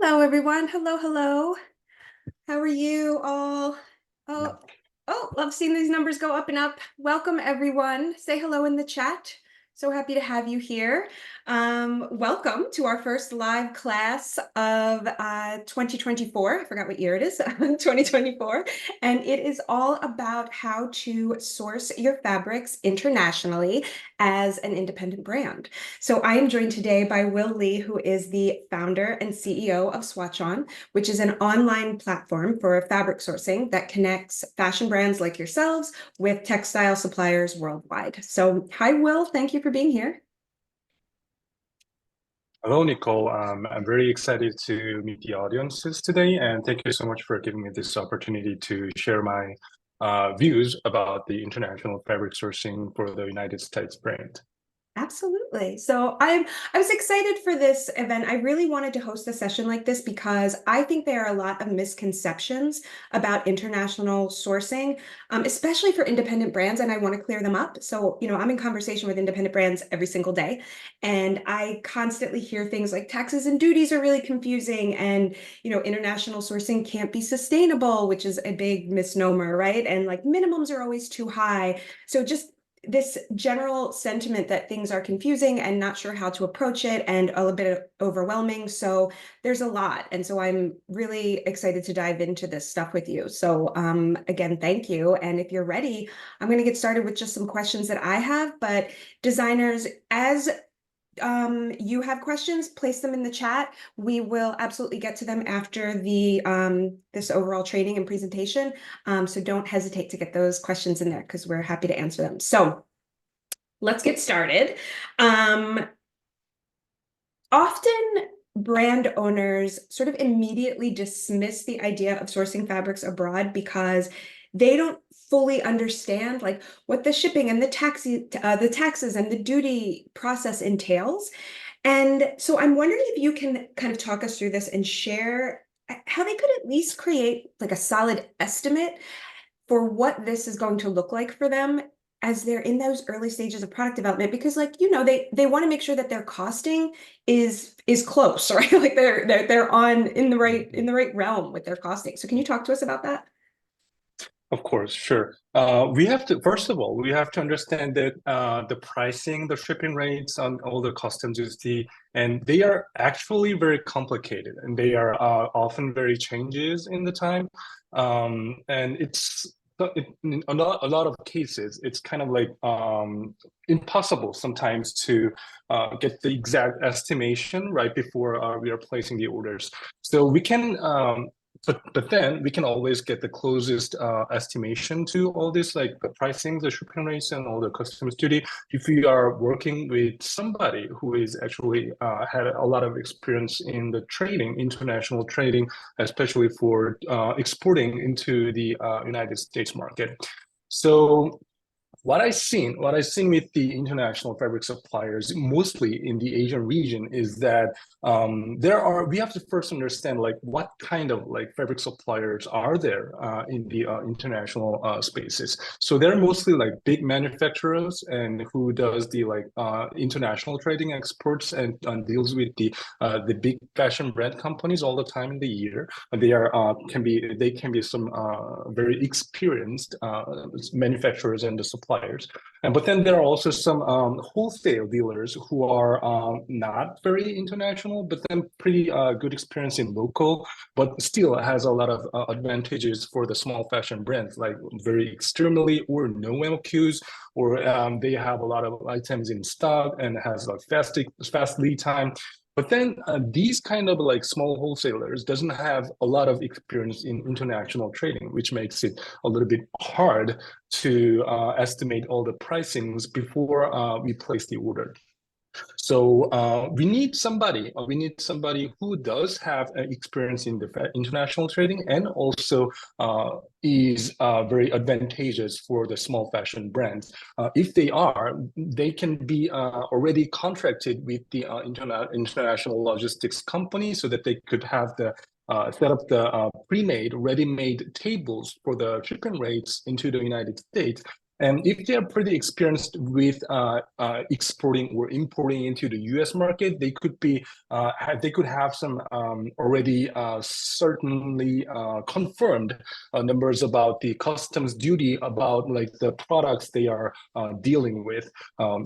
Hello, everyone. Hello, hello. How are you all? Oh, love seeing these numbers go up and up. Welcome, everyone. Say hello in the chat. So happy to have you here. Welcome to our first live class of 2024. I forgot what year it is, 2024. And it is all about how to source your fabrics internationally as an independent brand. So I am joined today by Will Lee, who is the founder and CEO of SwatchOn, which is an online platform for fabric sourcing that connects fashion brands like yourselves with textile suppliers worldwide. So hi, Will. Thank you for being here. Hello, Nicole. I'm very excited to meet the audiences today, and thank you so much for giving me this opportunity to share my views about the international fabric sourcing for the United States brand. Absolutely. So I was excited for this event. I really wanted to host a session like this because I think there are a lot of misconceptions about international sourcing, especially for independent brands, and I want to clear them up. So, I'm in conversation with independent brands every single day, and I constantly hear things like taxes and duties are really confusing, and international sourcing can't be sustainable, which is a big misnomer, right? And like minimums are always too high. So just this general sentiment that things are confusing and not sure how to approach it and a little bit overwhelming. So there's a lot. And so I'm really excited to dive into this stuff with you. So again, thank you. And if you're ready, I'm going to get started with just some questions that I have. But designers, as you have questions, place them in the chat. We will absolutely get to them after the this overall training and presentation. So don't hesitate to get those questions in there because we're happy to answer them. So let's get started. Often brand owners sort of immediately dismiss the idea of sourcing fabrics abroad because they don't fully understand like what the shipping and the taxes and the duty process entails. And so I'm wondering if you can kind of talk us through this and share how they could at least create like a solid estimate for what this is going to look like for them as they're in those early stages of product development, because they want to make sure that their costing is close, right? Like they're on in the right realm with their costing. So can you talk to us about that? Of course, sure. We have to, first of all, we have to understand that the pricing, the shipping rates on all the customs duty, and they are actually very complicated and they are often very changes in the time. And in a lot of cases, it's kind of like impossible sometimes to get the exact estimation right before we are placing the orders. So we can but then we can always get the closest estimation to all this, like the pricing, the shipping rates, and all the customs duty. If you are working with somebody who is actually had a lot of experience in the trading, international trading, especially for exporting into the United States market. So what I've seen with the international fabric suppliers, mostly in the Asian region, is that we have to first understand like what kind of like fabric suppliers are there in the international spaces. So they're mostly like big manufacturers and who does the like international trading exports and deals with the big fashion brand companies all the time in the year. They can be some very experienced manufacturers and the suppliers. But then there are also some wholesale dealers who are not very international, but then pretty good experience in local, but still has a lot of advantages for the small fashion brands, like very extremely or no MOQs, or they have a lot of items in stock and has a fast lead time. But then these kind of like small wholesalers doesn't have a lot of experience in international trading, which makes it a little bit hard to estimate all the pricings before we place the order. So we need somebody. We need somebody who does have experience in the international trading and also is very advantageous for the small fashion brands. If they are, they can be already contracted with the international logistics company so that they could have the set up the pre-made, ready-made tables for the shipping rates into the United States. And if they are pretty experienced with exporting or importing into the US market, they could have some already certainly confirmed numbers about the customs duty about like the products they are dealing with.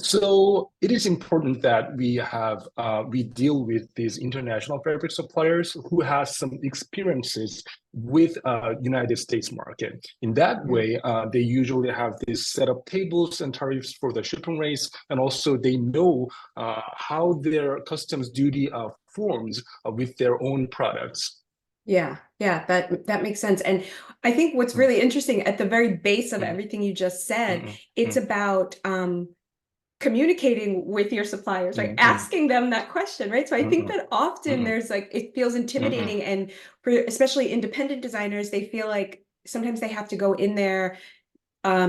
So it is important that we deal with these international fabric suppliers who has some experiences with United States market. In that way, they usually have these set up tables and tariffs for the shipping rates, and also they know how their customs duty forms with their own products. Yeah, yeah, that makes sense. And I think what's Mm, really interesting at the very base of mm, everything you just said, mm, it's mm, about communicating with your suppliers, right? mm, mm, Asking them that question, right? So I mm, think mm, that often mm, there's like it feels mm, mm, intimidating, and for especially independent designers, they feel like sometimes they have to go in there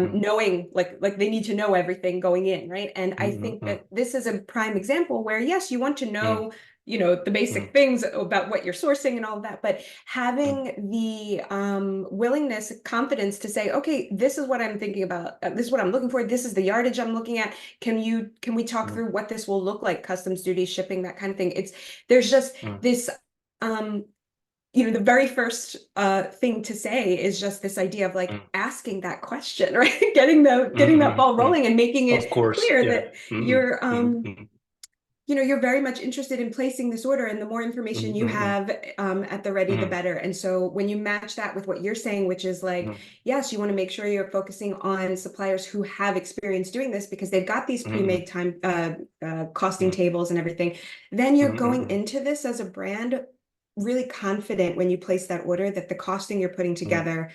mm, knowing like they need to know everything going in, right? And I mm, think mm, that this is a prime example where yes, you want to mm, know, the basic mm, things about what you're sourcing and all of that, but mm, having the willingness, confidence to say, okay, this is what I'm thinking about, this is what I'm looking for, this is the yardage I'm looking at, can we talk mm, through what this will look like, customs duty, shipping, that kind of thing. There's just mm, this um the very first thing to say is just this idea of like mm, asking that question, right? Getting that mm, ball mm. rolling and making Of it course, clear yeah. that Mm, you're mm, mm, you're very much interested in placing this order, and the more information mm, you mm, mm, have at the ready, the mm, better. And so when you match that with what you're saying, which is like, mm, yes, you want to make sure you're focusing on suppliers who have experience doing this because they've got these mm, pre-made time costing mm, tables and everything, then you're mm, going mm, into this as a brand really confident when you place that order that the costing you're putting mm, together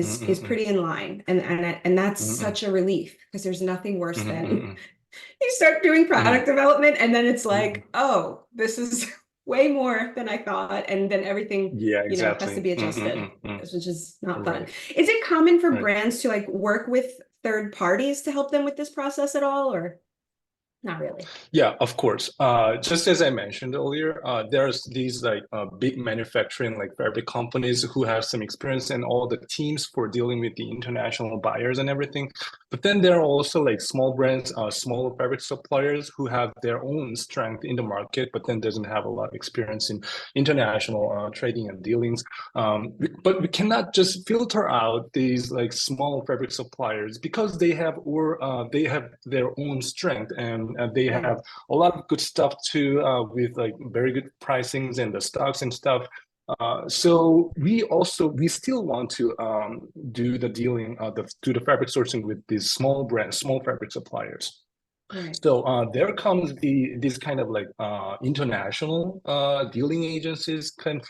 mm, is mm, pretty in line, and that's mm, mm, such a relief because there's nothing mm, worse than mm, you start doing mm, product development and then it's mm. like, oh, this is way more than I thought. And then everything, Yeah, has to exactly. be Mm, mm, adjusted, mm, mm. which is not fun. Right, Is it common for right. brands to like work with third parties to help them with this process at all, or not really? Yeah, of course. Just as I mentioned earlier, there's these like big manufacturing like fabric companies who have some experience and all the teams for dealing with the international buyers and everything. But then there are also like small brands, smaller fabric suppliers who have their own strength in the market, but then doesn't have a lot of experience in international trading and dealings. But we cannot just filter out these like small fabric suppliers because they have their own strength and they Yeah, have a lot of good stuff too with like very good pricings and the stocks and stuff. So we still want to do the dealing do the fabric sourcing with these small brands, small fabric suppliers. right. So there comes these kind of like international dealing agencies can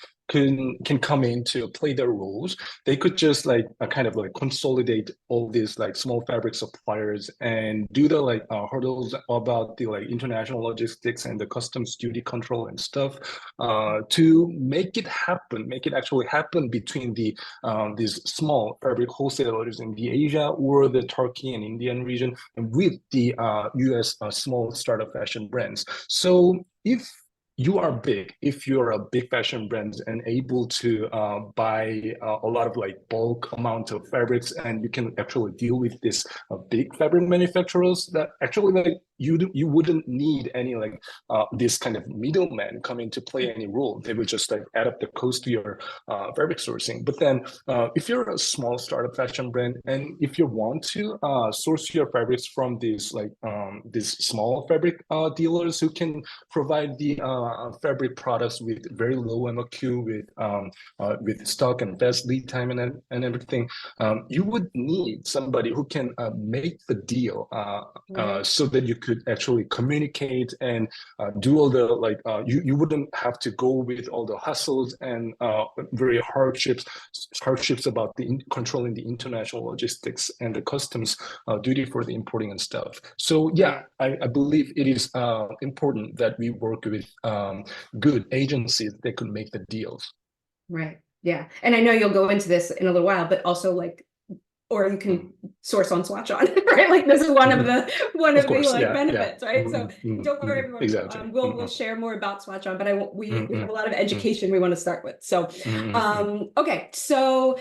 come in to play their roles. They could just like kind of like consolidate all these like small fabric suppliers and do the like hurdles about the like international logistics and the customs duty control and stuff to make it actually happen between these small fabric wholesalers in the Asia or the Turkey and Indian region and with the US small startup fashion brands. So if you're a big fashion brand and able to buy a lot of like bulk amount of fabrics, and you can actually deal with this big fabric manufacturers, that actually like you wouldn't need any like this kind of middleman come into play any role. They would just like add up the cost to your fabric sourcing. But then if you're a small startup fashion brand and if you want to source your fabrics from these small fabric dealers who can provide the fabric products with very low MOQ with stock and fast lead time and everything, you would need somebody who can make the deal Right. so that you could actually communicate and do all the like you wouldn't have to go with all the hustles and very hardships about controlling the international logistics and the customs duty for the importing and stuff. So yeah, Right. I believe it is important that we work with good agencies that could make the deals. Right. Yeah. And I know you'll go into this in a little while, but also like, or you Mm. can source on SwatchOn, right? Like this is one of Mhm. one Of of the course, like yeah, yeah. benefits, right? So Mhm, mhm, don't worry, mhm. everyone. Exactly. We'll share more about SwatchOn, but we have Mhm, a lot of mhm, education we want to start with. So mhm, mhm, okay, so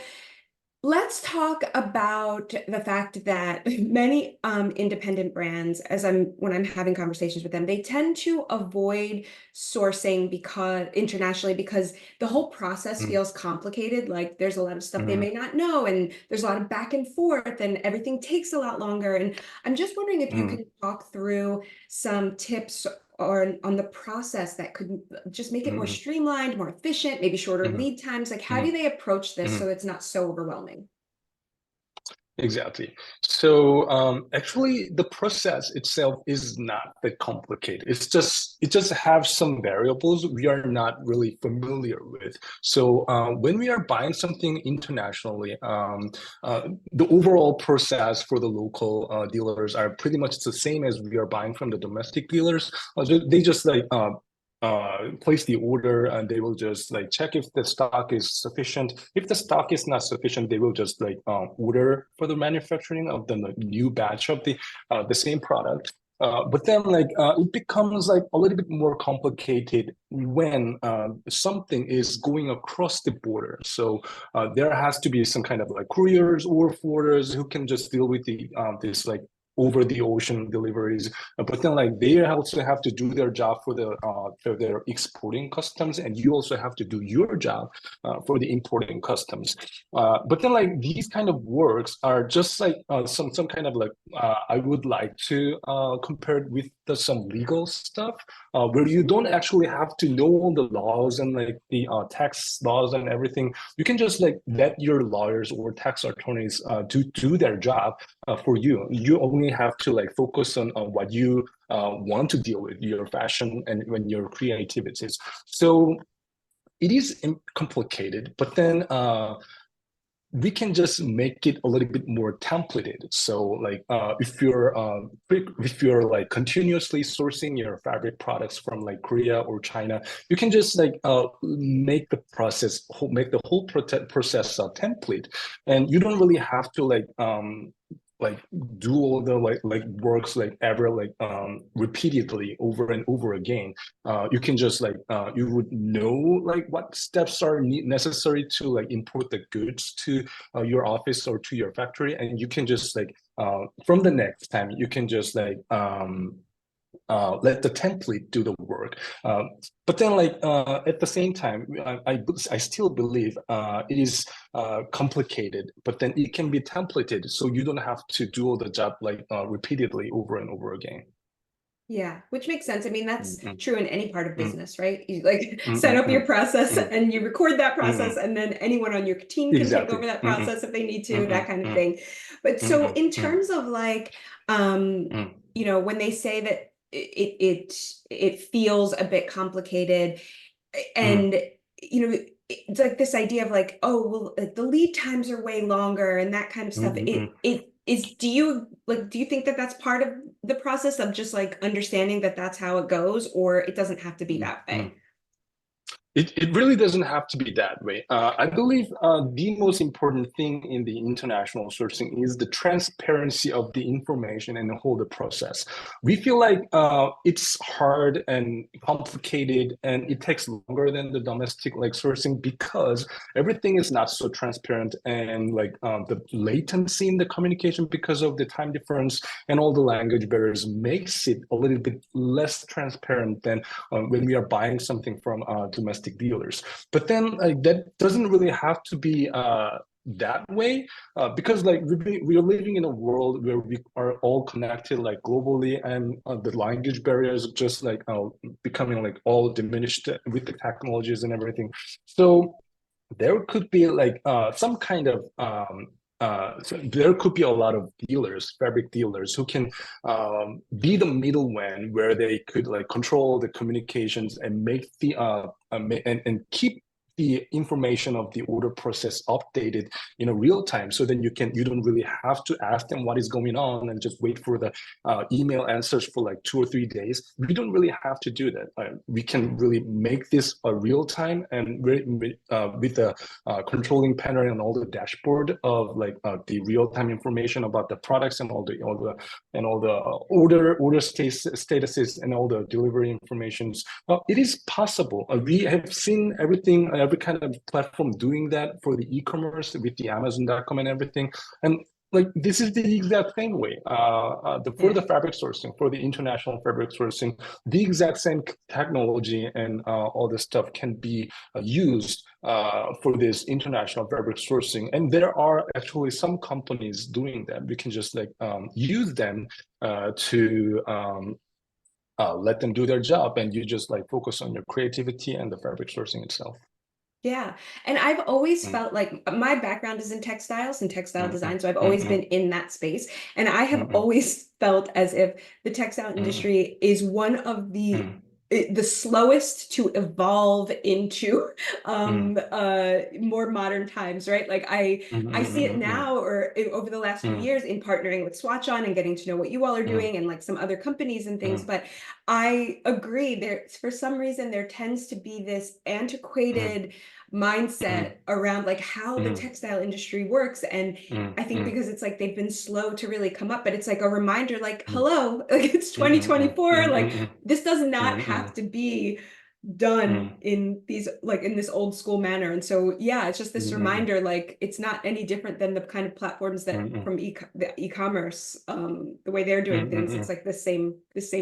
Let's talk about the fact that many independent brands, when I'm having conversations with them, they tend to avoid sourcing because internationally because the whole process Mm, feels complicated. Like there's a lot of stuff they mm, may not know, and there's a lot of back and forth, and everything takes a lot longer. And I'm just wondering if you mm, can talk through some tips or on the process that could just make it more mm, streamlined, more efficient, maybe shorter mm, lead times. Like, how do mm, they approach this mm. so it's not so overwhelming? Exactly. So actually, the process itself is not that complicated. It just have some variables we are not really familiar with. So when we are buying something internationally, the overall process for the local dealers are pretty much the same as we are buying from the domestic dealers. They just like place the order, and they will just like check if the stock is sufficient. If the stock is not sufficient, they will just like order for the manufacturing of the new batch of the same product. But then like it becomes like a little bit more complicated when something is going across the border. So there has to be some kind of like couriers or forwarders who can just deal with the this like over the ocean deliveries. But then like they also have to do their job for their exporting customs, and you also have to do your job for the importing customs. But then like these kind of works are just like some kind of like I would like to compare it with some legal stuff where you don't actually have to know all the laws and like the tax laws and everything. You can just like let your lawyers or tax attorneys do their job for you. You only have to like focus on what you want to deal with, your fashion and when your creativities. So it is complicated, but then we can just make it a little bit more templated. So like if you're like continuously sourcing your fabric products from like Korea or China, you can just like make the make the whole process a template, and you don't really have to like do all the like works like ever like repeatedly over and over again. You can just like you would know like what steps are necessary to like import the goods to your office or to your factory, and you can just like from the next time you can just like let the template do the work. But then, like at the same time, I still believe it is complicated, but then it can be templated, so you don't have to do all the job like repeatedly over and over again. Yeah, which makes sense. I mean, that's Mm, true in any part of mm, business, right? You like mm, set mm, up your mm, process mm, and you record that mm, process, mm. and then anyone on your team can take over Exactly. that Mm, process if they need mm, to, that mm, kind of mm, thing. But mm, so mm, in mm, terms of like um, mm, when they say that it feels a bit complicated mm, and it's like this idea of like, oh well, like the lead times are way longer and that kind of mm, stuff. mm, mm, It is, do you think that that's part of the process of just like understanding that that's how it goes, or it doesn't have to be mm, that mm. way? It really doesn't have to be that way. I believe the most important thing in the international sourcing is the transparency of the information and the whole the process. We feel like it's hard and complicated, and it takes longer than the domestic like sourcing because everything is not so transparent, and like the latency in the communication because of the time difference and all the language barriers makes it a little bit less transparent than when we are buying something from domestic dealers. But then that doesn't really have to be that way because like we are living in a world where we are all connected like globally, and the language barriers just like becoming like all diminished with the technologies and everything. So there could be like some kind of so there could be a lot of dealers, fabric dealers, who can be the middleman where they could like control the communications and make the and keep the information of the order process updated in a real time, so then you don't really have to ask them what is going on and just wait for the email answers for like 2 or 3 days. We don't really have to do that. We can really make this a real time, and with the controlling panel and all the dashboard of like the real time information about the products and all the order statuses and all the delivery informations. It is possible. We have seen everything. every kind of platform doing that for the e-commerce with the Amazon.com and everything. And like this is the exact same way. For the Yeah. fabric sourcing, for the international fabric sourcing, the exact same technology and all this stuff can be used for this international fabric sourcing. And there are actually some companies doing that. We can just like use them to let them do their job, and you just like focus on your creativity and the fabric sourcing itself. Yeah. And I've always Mm, felt like my background is in textiles and textile mm, design. mm, So I've mm, always been mm, in that space. And I have mm, always felt as if the textile mm, industry is one of mm, the slowest to evolve into mm, more modern times, right? Like mm, I see it mm, mm, now or over the last few mm, years in partnering with SwatchOn and getting to know what you all are mm, doing and like some other companies and things. mm, But I agree there for some reason there tends to be this mm, antiquated mindset mm, around like how the mm, textile industry works. And mm, I think mm, because it's like they've been slow to really come up, but it's like a reminder, like, mm, hello, like it's mm, mm, 2024. Like mm, this does not mm, have mm, to be done mm, in these like in this old school manner. And so yeah, it's just this mm, reminder, like it's not any different than the kind of platforms that mm, from the e-commerce, the way they're doing things. It's like the same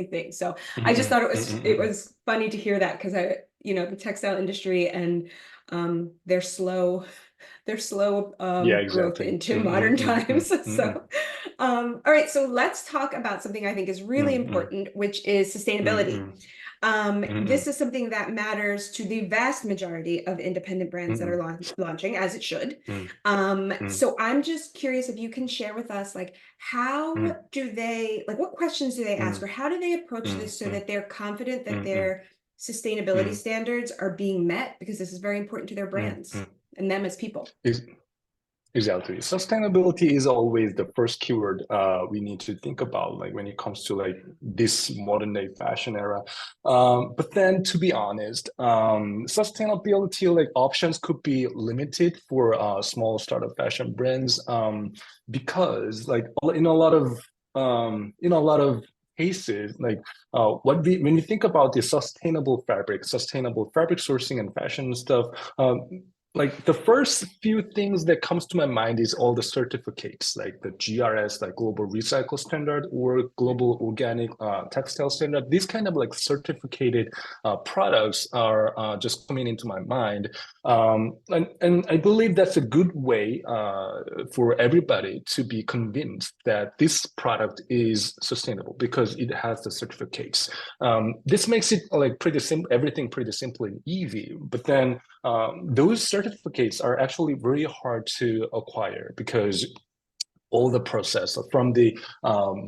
thing. So I just thought it was funny to hear that because the textile industry and their slow yeah, growth exactly. into modern times. Mm, So all right, so let's talk about something I think is really mm, important, which is sustainability. mm, This mm, is something that matters to the vast majority of independent brands that are mm, launching, as it should. mm, mm, So I'm just curious if you can share with us, like, how mm, do they, like, what questions do they ask, mm, or how do they approach mm, this so mm, that they're confident that mm, their sustainability mm, standards are being met? Because this is very important to their mm, brands mm. and them as people. Exactly. Sustainability is always the first keyword we need to think about, like when it comes to like this modern day fashion era. But then, to be honest, sustainability like options could be limited for small startup fashion brands because like in a lot of cases, like when you think about the sustainable fabric sourcing and fashion stuff. Like the first few things that comes to my mind is all the certificates like the GRS, like global recycle standard, or global organic textile standard. These kind of like certificated products are just coming into my mind. And I believe that's a good way for everybody to be convinced that this product is sustainable because it has the certificates. This makes it like pretty simple, everything pretty simple and easy. But then those certificates are actually very hard to acquire because all the process from the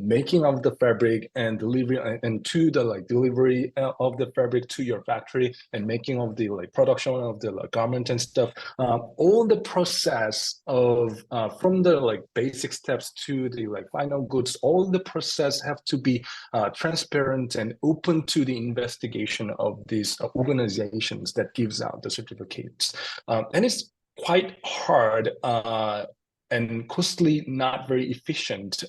making of the fabric and delivery and to the like delivery of the fabric to your factory and making of the like production of the like, garment and stuff, all the process of from the like basic steps to the like final goods, all the process have to be transparent and open to the investigation of these organizations that gives out the certificates. And it's quite hard and costly, not very efficient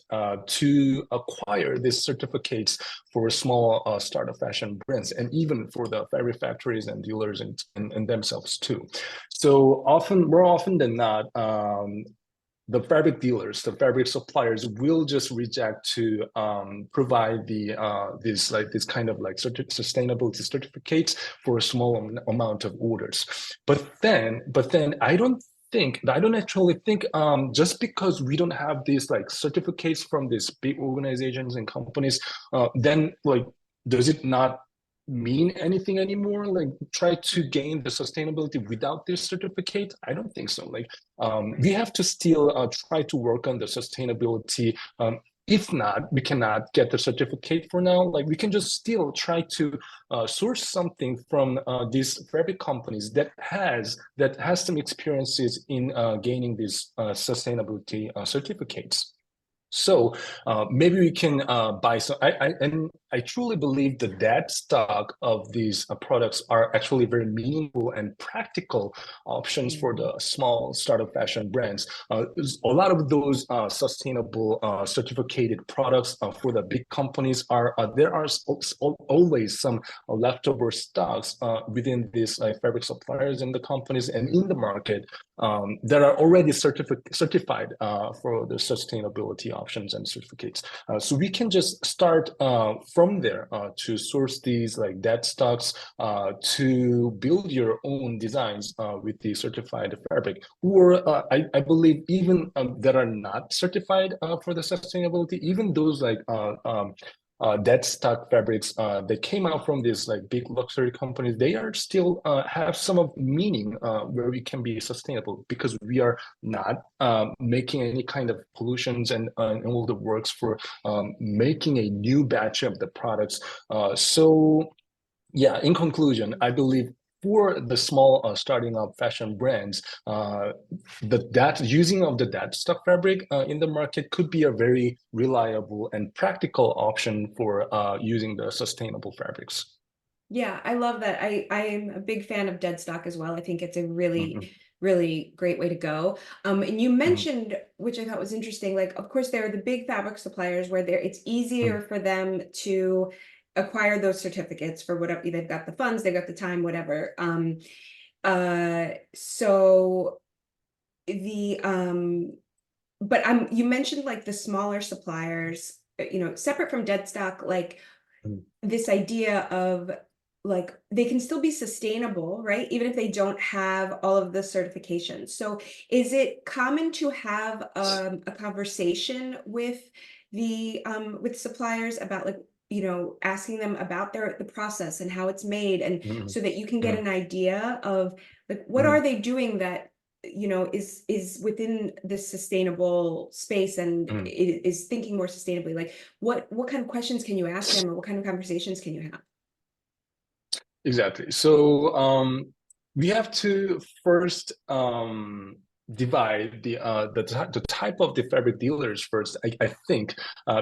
to acquire these certificates for small startup fashion brands and even for the fabric factories and dealers and themselves too. So often, more often than not, the fabric dealers, the fabric suppliers will just reject to provide the this kind of like sustainability certificates for a small amount of orders. But then I don't actually think just because we don't have these like certificates from these big organizations and companies, then like does it not mean anything anymore? Like try to gain the sustainability without this certificate? I don't think so. Like we have to still try to work on the sustainability. If not, we cannot get the certificate for now. Like we can just still try to source something from these fabric companies that has some experiences in gaining these sustainability certificates. So maybe we can buy some. And I truly believe the dead stock of these products are actually very meaningful and practical options for Mm. the small startup fashion brands. A lot of those sustainable certificated products for the big companies are there are always some leftover stocks within these fabric suppliers and the companies and in the market that are already certified for the sustainability options and certificates. So we can just start from there to source these like dead stocks to build your own designs with the certified fabric. Or I believe even that are not certified for the sustainability, even those like dead stock fabrics that came out from these like big luxury companies, they are still have some of meaning where we can be sustainable because we are not making any kind of pollutions and all the works for making a new batch of the products. So yeah, in conclusion, I believe for the small starting up fashion brands, that using of the dead stock fabric in the market could be a very reliable and practical option for using the sustainable fabrics. Yeah, I love that. I am a big fan of dead stock as well. I think it's a really, Mm-hmm, really great way to go. And you mm-hmm, mentioned, which I thought was interesting, like of course there are the big fabric suppliers where it's easier for them to acquire those certificates for whatever they've got the funds, they've got the time, whatever. So the but you mentioned like the smaller suppliers, separate from dead stock, like mm-hmm, this idea of like they can still be sustainable, right? Even if they don't have all of the certifications. So is it common to have a conversation with suppliers about like, asking them about the process and how it's made, and mm-hmm, so that you can get mm-hmm, an idea of like what mm-hmm, are they doing that is within this sustainable space and mm-hmm. is thinking more sustainably, like what kind of questions can you ask them, or what kind of conversations can you have? Exactly. So we have to first divide the type of the fabric dealers first. I think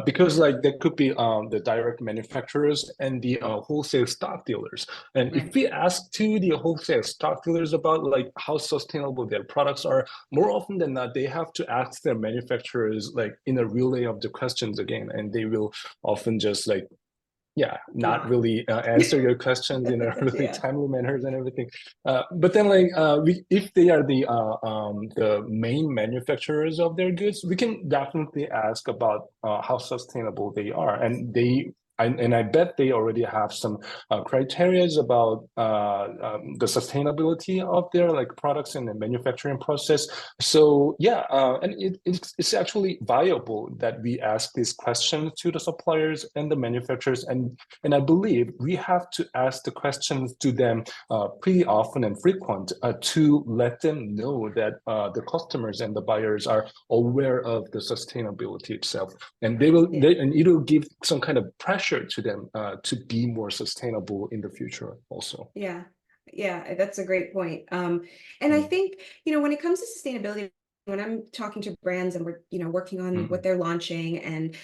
because like there could be the direct manufacturers and the wholesale stock dealers. And if Right. we ask to the wholesale stock dealers about like how sustainable their products are, more often than not, they have to ask their manufacturers like in a relay of the questions again, and they will often just like yeah, not Not. really answer your questions in a really Yeah. timely manners and everything. But then, like, if they are the main manufacturers of their goods, we can definitely ask about how sustainable they are, and I bet they already have some criterias about the sustainability of their like products and the manufacturing process. So yeah, and it's actually viable that we ask these questions to the suppliers and the manufacturers, and I believe we have to ask the questions to them pretty often and frequent to let them know that the customers and the buyers are aware of the sustainability itself, and Yeah. and it'll give some kind of pressure to them to be more sustainable in the future also. Yeah. Yeah, that's a great point. And I Mm, think, when it comes to sustainability, when I'm talking to brands and we're, working on what mm, they're launching, and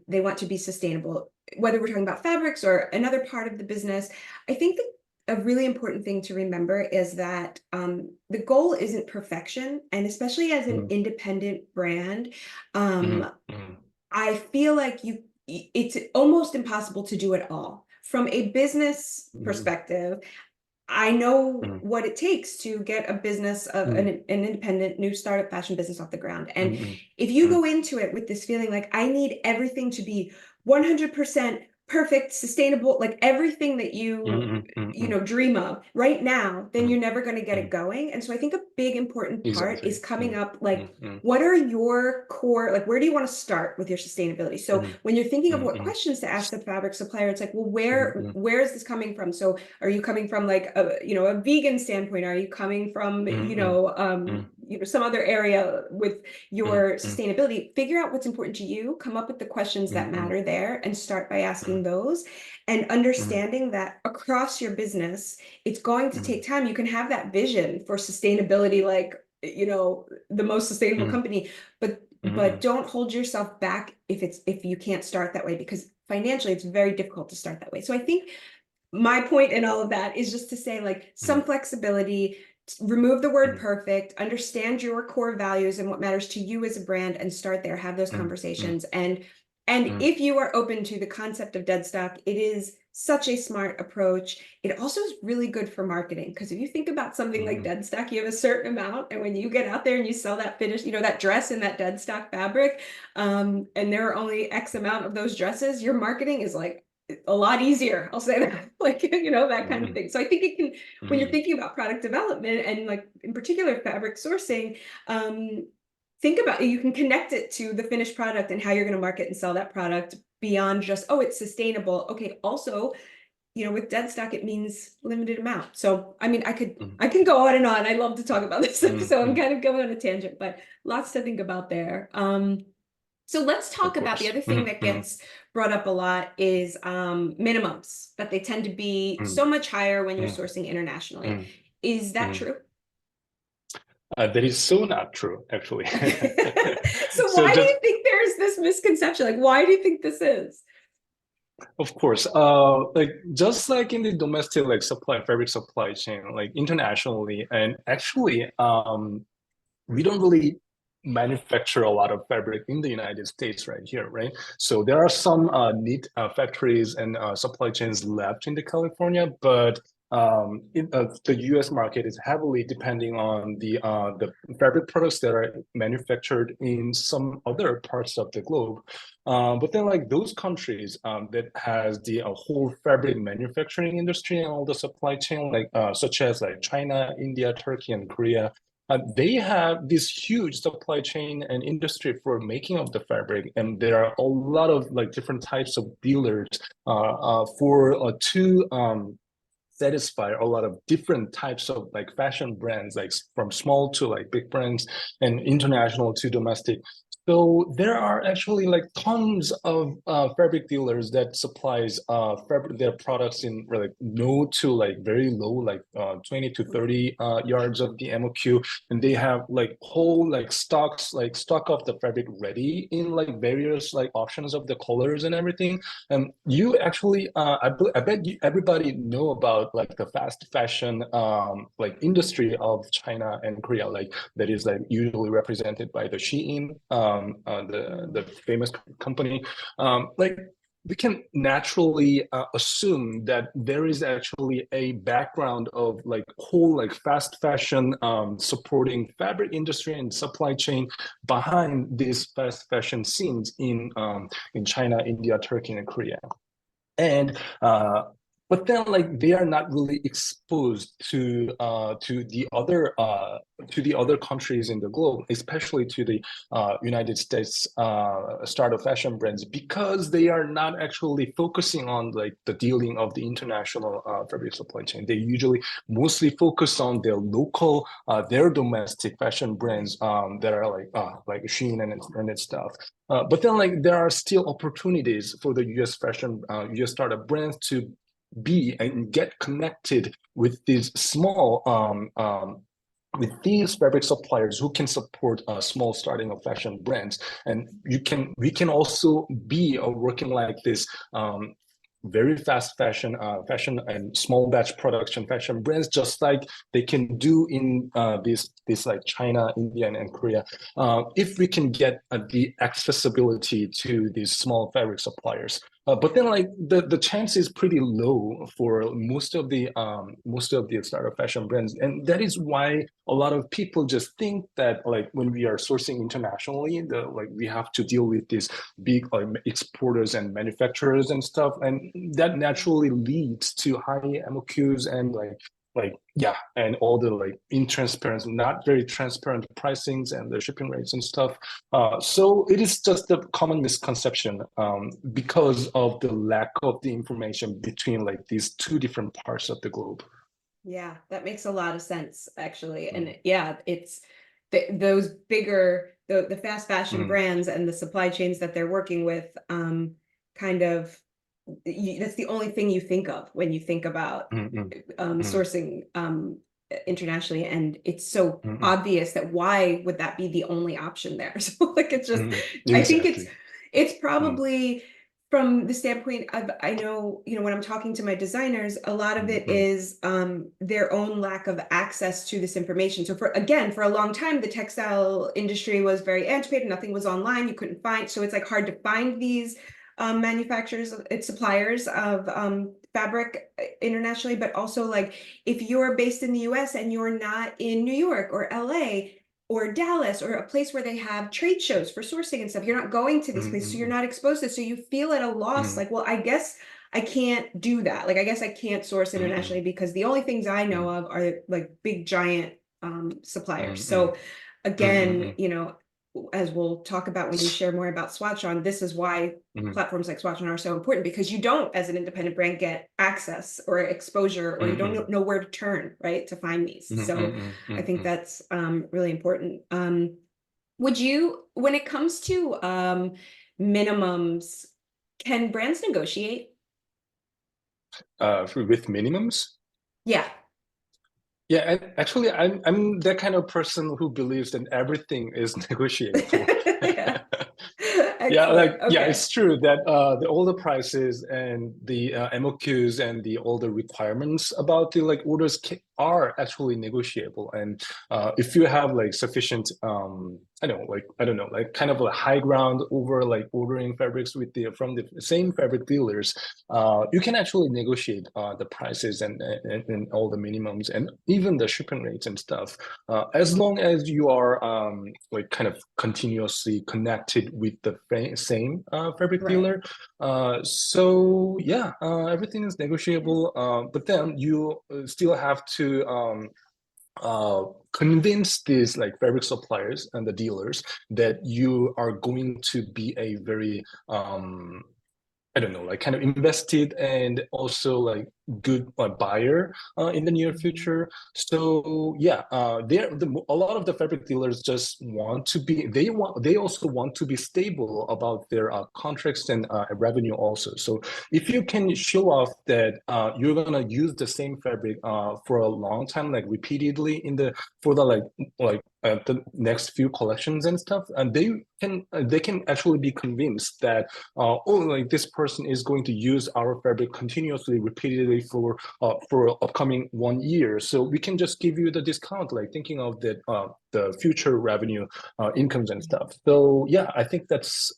they want to be sustainable, whether we're talking about fabrics or another part of the business, I think that a really important thing to remember is that the goal isn't perfection. And especially as an mm, independent brand, mm, um, mm, I feel like it's almost impossible to do it all. From a business mm, perspective, I know mm, what it takes to get a business of mm, an independent new startup fashion business off the ground. mm, And mm, if you mm, go into it with this feeling like I need everything to be 100% perfect, sustainable, like everything that you mm, mm, mm. dream of right now, then Mm, you're never going to get it mm. going. And so I think a big important part is Exactly. coming Mm, up like, mm, mm, what are your core, like where do you want to start with your sustainability? So mm, when you're thinking of mm, what mm, questions to ask the fabric supplier, it's like, well, mm, where mm, where is this coming from? So are you coming from like a vegan standpoint? Are you coming from mm, mm, mm, some other area with mm, your mm, sustainability? Figure out what's important to you, come up with the questions mm, that mm, matter there, and start by mm, asking those, and mm, understanding that across your business it's going to mm, take time. You can have that vision for sustainability, like the most sustainable mm, company, but mm, don't hold yourself back if you can't start that way, because financially, it's very difficult to start that way. So I think my point in all of that is just to say, like, some flexibility, remove the word perfect, understand your core values and what matters to you as a brand, and start there, have those conversations. And if you are open to the concept of dead stock, it is such a smart approach. It also is really good for marketing, because if you think about something like dead stock, you have a certain amount, and when you get out there and you sell that finished, that dress in that dead stock fabric, and there are only X amount of those dresses, your marketing is like a lot easier. I'll say that, like, that kind of thing. So I think it can, when you're thinking about product development and, like, in particular fabric sourcing, think about, you can connect it to the finished product and how you're going to market and sell that product beyond just, oh, it's sustainable. Okay, also, with dead stock, it means limited amount. So, I mean, I can go on and on. I love to talk about this stuff, so I'm kind of going on a tangent, but lots to think about there. So let's Of talk about the course. other thing that gets brought up a lot is minimums, that they tend to be so much higher when you're sourcing internationally. Is that true? That is so not true, actually. So So why do just, you think there's this misconception? Like, why do you think this is? of course, like just like in the domestic like fabric supply chain, like internationally, and actually, we don't really manufacture a lot of fabric in the United States right here, right? So there are some neat factories and supply chains left in the California, but the U.S. market is heavily depending on the fabric products that are manufactured in some other parts of the globe. But then, like those countries that has the whole fabric manufacturing industry and all the supply chain, like such as like China, India, Turkey, and Korea. They have this huge supply chain and industry for making of the fabric, and there are a lot of like different types of dealers to satisfy a lot of different types of like fashion brands, like from small to like big brands and international to domestic. So there are actually like tons of fabric dealers that supplies their products in like no to like very low, like 20 to 30 yards of the MOQ, and they have like whole like stock of the fabric ready in like various like options of the colors and everything. And you actually, I bet everybody know about like the fast fashion like industry of China and Korea, like that is like usually represented by the Shein, the famous company. Like we can naturally assume that there is actually a background of like whole like fast fashion supporting fabric industry and supply chain behind these fast fashion scenes in China, India, Turkey, and Korea. And but then like they are not really exposed to the other countries in the globe, especially to the United States startup fashion brands, because they are not actually focusing on like the dealing of the international fabric supply chain. They usually mostly focus on their local, their domestic fashion brands that are like Shein and stuff. But then, like, there are still opportunities for the U.S. U.S. startup brands to be and get connected with these small with these fabric suppliers who can support small starting of fashion brands. And we can also be working like this very fast fashion and small batch production fashion brands, just like they can do in this like China, India, and Korea. If we can get the accessibility to these small fabric suppliers. But then, like the chance is pretty low for most of the startup fashion brands, and that is why a lot of people just think that like when we are sourcing internationally, like we have to deal with these big exporters and manufacturers and stuff, and that naturally leads to high MOQs and yeah, and all the like intransparent, not very transparent pricings and the shipping rates and stuff. So it is just a common misconception because of the lack of the information between like these two different parts of the globe. Yeah, that makes a lot of sense, actually. And yeah, it's those bigger, the fast fashion Mm, brands and the supply chains that they're working with, kind of, that's the only thing you think of when you think about mm, mm, mm, sourcing internationally. And it's so mm, mm, obvious that why would that be the only option there? So like, it's just, mm. I think Exactly. it's Mm, probably from the standpoint of, I know, when I'm talking to my designers, a lot of it Mm-hmm. is their own lack of access to this information. So for a long time, the textile industry was very antiquated. Nothing was online. You couldn't find, so it's like hard to find these manufacturers, it's suppliers of fabric internationally, but also like if you're based in the US and you're not in New York or LA, or Dallas, or a place where they have trade shows for sourcing and stuff. You're not going to these places, so you're Mm-hmm. not exposed to it. So you feel at a loss, Mm-hmm. like, well, I guess I can't do that. Like, I guess I can't source Mm-hmm. internationally because the only things I know of are like big giant suppliers. Mm-hmm. So again, Mm-hmm. as we'll talk about when you share more about SwatchOn, this is why platforms like SwatchOn are so important, because you don't, as an independent brand, get access or exposure, or you don't know where to turn, right, to find these. So I think Mm-hmm. that's really important. Would you, when it comes to minimums, can brands negotiate? With minimums. Yeah. Yeah, and actually, I'm that kind of person who believes that everything is negotiable. Yeah. Yeah, Excellent. yeah, Okay. it's true that the older prices and the MOQs and the older requirements about the like orders are actually negotiable. And if you have like sufficient, I don't know, like kind of a high ground over like ordering fabrics with the from the same fabric dealers, you can actually negotiate the prices and all the minimums and even the shipping rates and stuff, as long as you are like kind of continuously connected with the same fabric Right. dealer. So yeah, everything is negotiable, but then you still have to uh, convince these like fabric suppliers and the dealers that you are going to be a very I don't know, like kind of invested and also like good buyer in the near Mhm. future. So yeah, a lot of the fabric dealers just want to be. They also want to be stable about their contracts and revenue also. So if you can show off that you're gonna use the same fabric for a long time, like repeatedly in the for the the next few collections and stuff, and they can actually be convinced that oh, like this person is going to use our fabric continuously, repeatedly for upcoming 1 year. So we can just give you the discount, like thinking of the future revenue incomes and stuff. So yeah, I think that's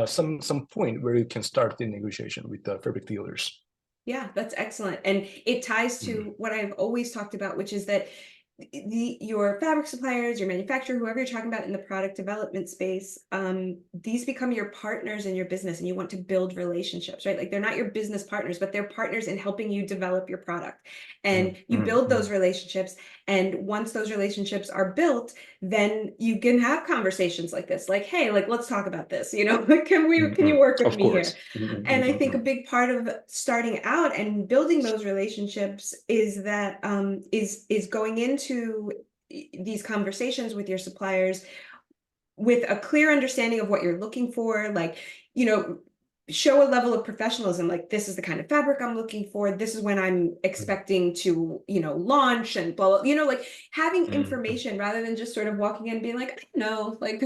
some point where you can start the negotiation with the fabric dealers. Yeah, that's excellent. And it ties Mm-hmm. to what I've always talked about, which is that your fabric suppliers, your manufacturer, whoever you're talking about in the product development space, these become your partners in your business, and you want to build relationships, right? Like they're not your business partners, but they're partners in helping you develop your product. And you build Mm-hmm. those relationships. And once those relationships are built, then you can have conversations like this, like, hey, like let's talk about this, can you Mm-hmm. work with Of me here? course. Mm-hmm. And I think Mm-hmm. a big part of starting out and building those relationships is that is going into these conversations with your suppliers with a clear understanding of what you're looking for, like, you know, show a level of professionalism, like this is the kind of fabric I'm looking for, this is when I'm expecting to, launch and blah, blah, like having Mm-hmm. information rather than just sort of walking in and being like, I don't know, like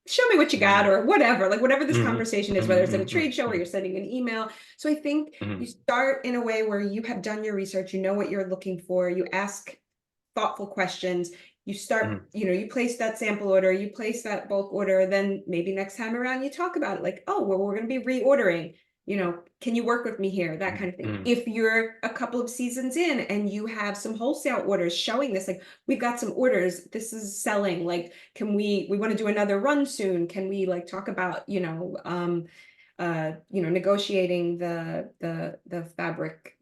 show me what you got Mm-hmm. or whatever, like whatever this Mm-hmm. conversation is, whether it's at a Mm-hmm. trade show or you're sending an email. So I think you Mm-hmm. start in a way where you have done your research, you know what you're looking for, you ask thoughtful questions, you start, Mm-hmm. you place that sample order, you place that bulk order, then maybe next time around you talk about it, like, oh, well, we're going to be reordering, can you work with me here, that kind of thing. Mm-hmm. If you're a couple of seasons in and you have some wholesale orders showing this, like, we've got some orders, this is selling, like, can we want to do another run soon, can we like talk about, negotiating the fabric,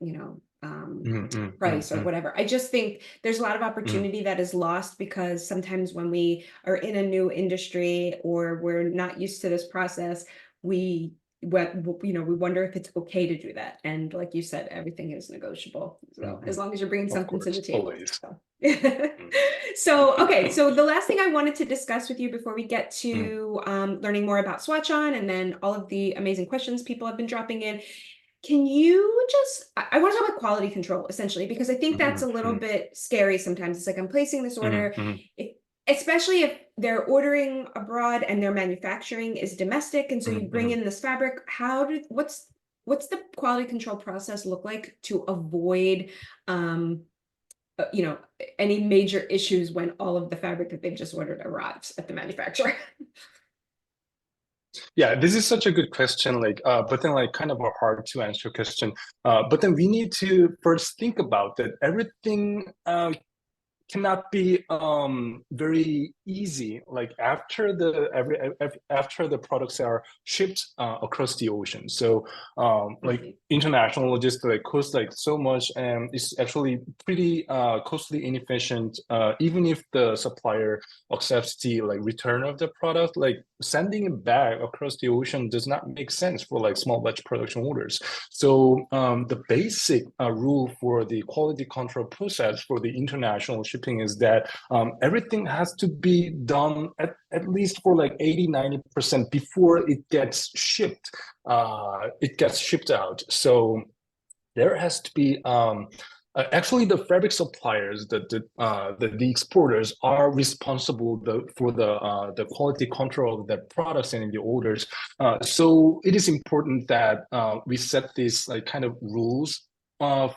Mm-hmm. price or whatever. I just think there's a lot of Mm-hmm. opportunity that is lost because sometimes when we are in a new industry or we're not used to this process, we we wonder if it's okay to do that. And like you said, everything is negotiable. So Mm-hmm. as long as you're bringing Of something to the course, table. always. So. Mm-hmm. So, okay, so the last thing I wanted to discuss with you before we get Mm-hmm. to learning more about SwatchOn and then all of the amazing questions people have been dropping in, can you just, I want to talk about quality control essentially, because I think that's a little Mm-hmm. bit scary sometimes. It's like I'm placing this order. Mm-hmm. especially if they're ordering abroad and their manufacturing is domestic, and so you bring Mhm. in this fabric, what's the quality control process look like to avoid um you know, any major issues when all of the fabric that they've just ordered arrives at the manufacturer? Yeah, this is such a good question, but then like kind of a hard to answer question. But then we need to first think about that everything cannot be very easy like after the products are shipped across the ocean. So like Right. international logistics like costs like so much, and it's actually pretty costly inefficient, even if the supplier accepts the like return of the product. Like sending it back across the ocean does not make sense for like small batch production orders. So the basic rule for the quality control process for the international shipping is that everything has to be done at least for like 80–90% before it gets shipped. It gets shipped out. So there has to be actually the fabric suppliers, the exporters are responsible for the quality control of the products and the orders. So it is important that we set these like kind of rules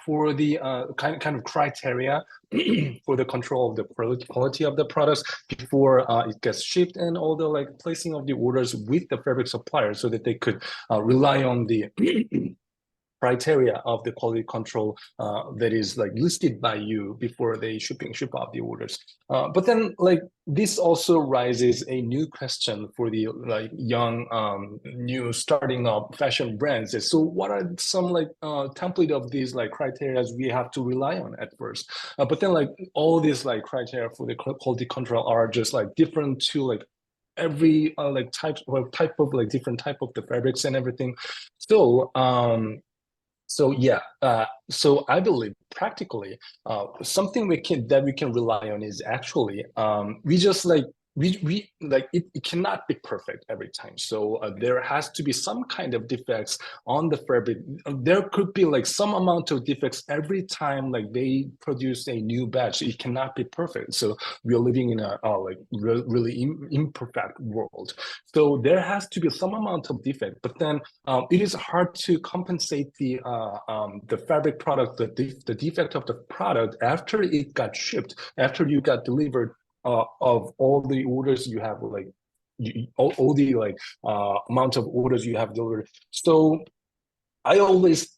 for the kind of criteria for the control of the quality of the products before it gets shipped, and all the like placing of the orders with the fabric suppliers so that they could rely on the criteria of the quality control that is like listed by you before they ship out the orders. But then like this also raises a new question for the like young new starting up fashion brands. So what are some like template of these like criteria we have to rely on at first? But then like all these like criteria for the quality control are just like different to like every like type of like different type of the fabrics and everything. So so yeah, so I believe practically, something we can rely on is actually we just like we like it cannot be perfect every time. So there has to be some kind of defects on the fabric. There could be like some amount of defects every time like they produce a new batch. It cannot be perfect. So we are living in a like really imperfect world. So there has to be some amount of defect, but then it is hard to compensate the fabric product, the defect of the product after it got shipped, after you got delivered, of all the orders you have, like all the like amount of orders you have delivered. So I always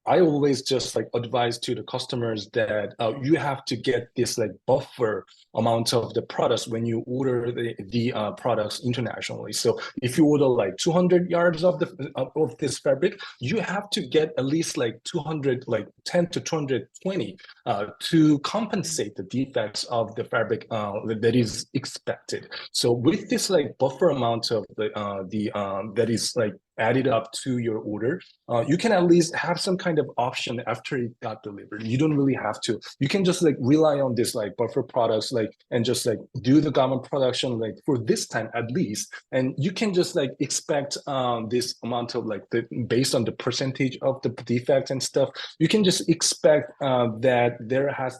I always just like advise to the customers that you have to get this like buffer amount of the products when you order the products internationally. So if you order like 200 yards of this fabric, you have to get at least like 200, like 10 to 220 to compensate the defects of the fabric that is expected. So with this like buffer amount of the that is like added up to your order, you can at least have some kind of option after it got delivered. You don't really have to. You can just like rely on this like buffer products, like and just like do the garment production like for this time at least, and you can just like expect this amount of like based on the percentage of the defect and stuff. You can just expect that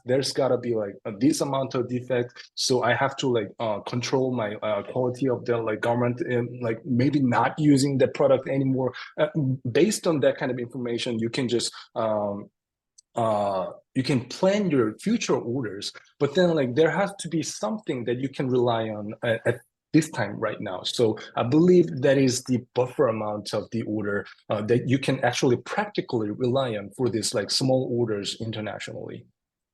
there's gotta be like this amount of defect. So I have to like control my quality of the like garment and like maybe not using the product anymore. Based on that kind of information, you can just you can plan your future orders, but then like there has to be something that you can rely on at this time right now. So I believe that is the buffer amount of the order that you can actually practically rely on for this like small orders internationally.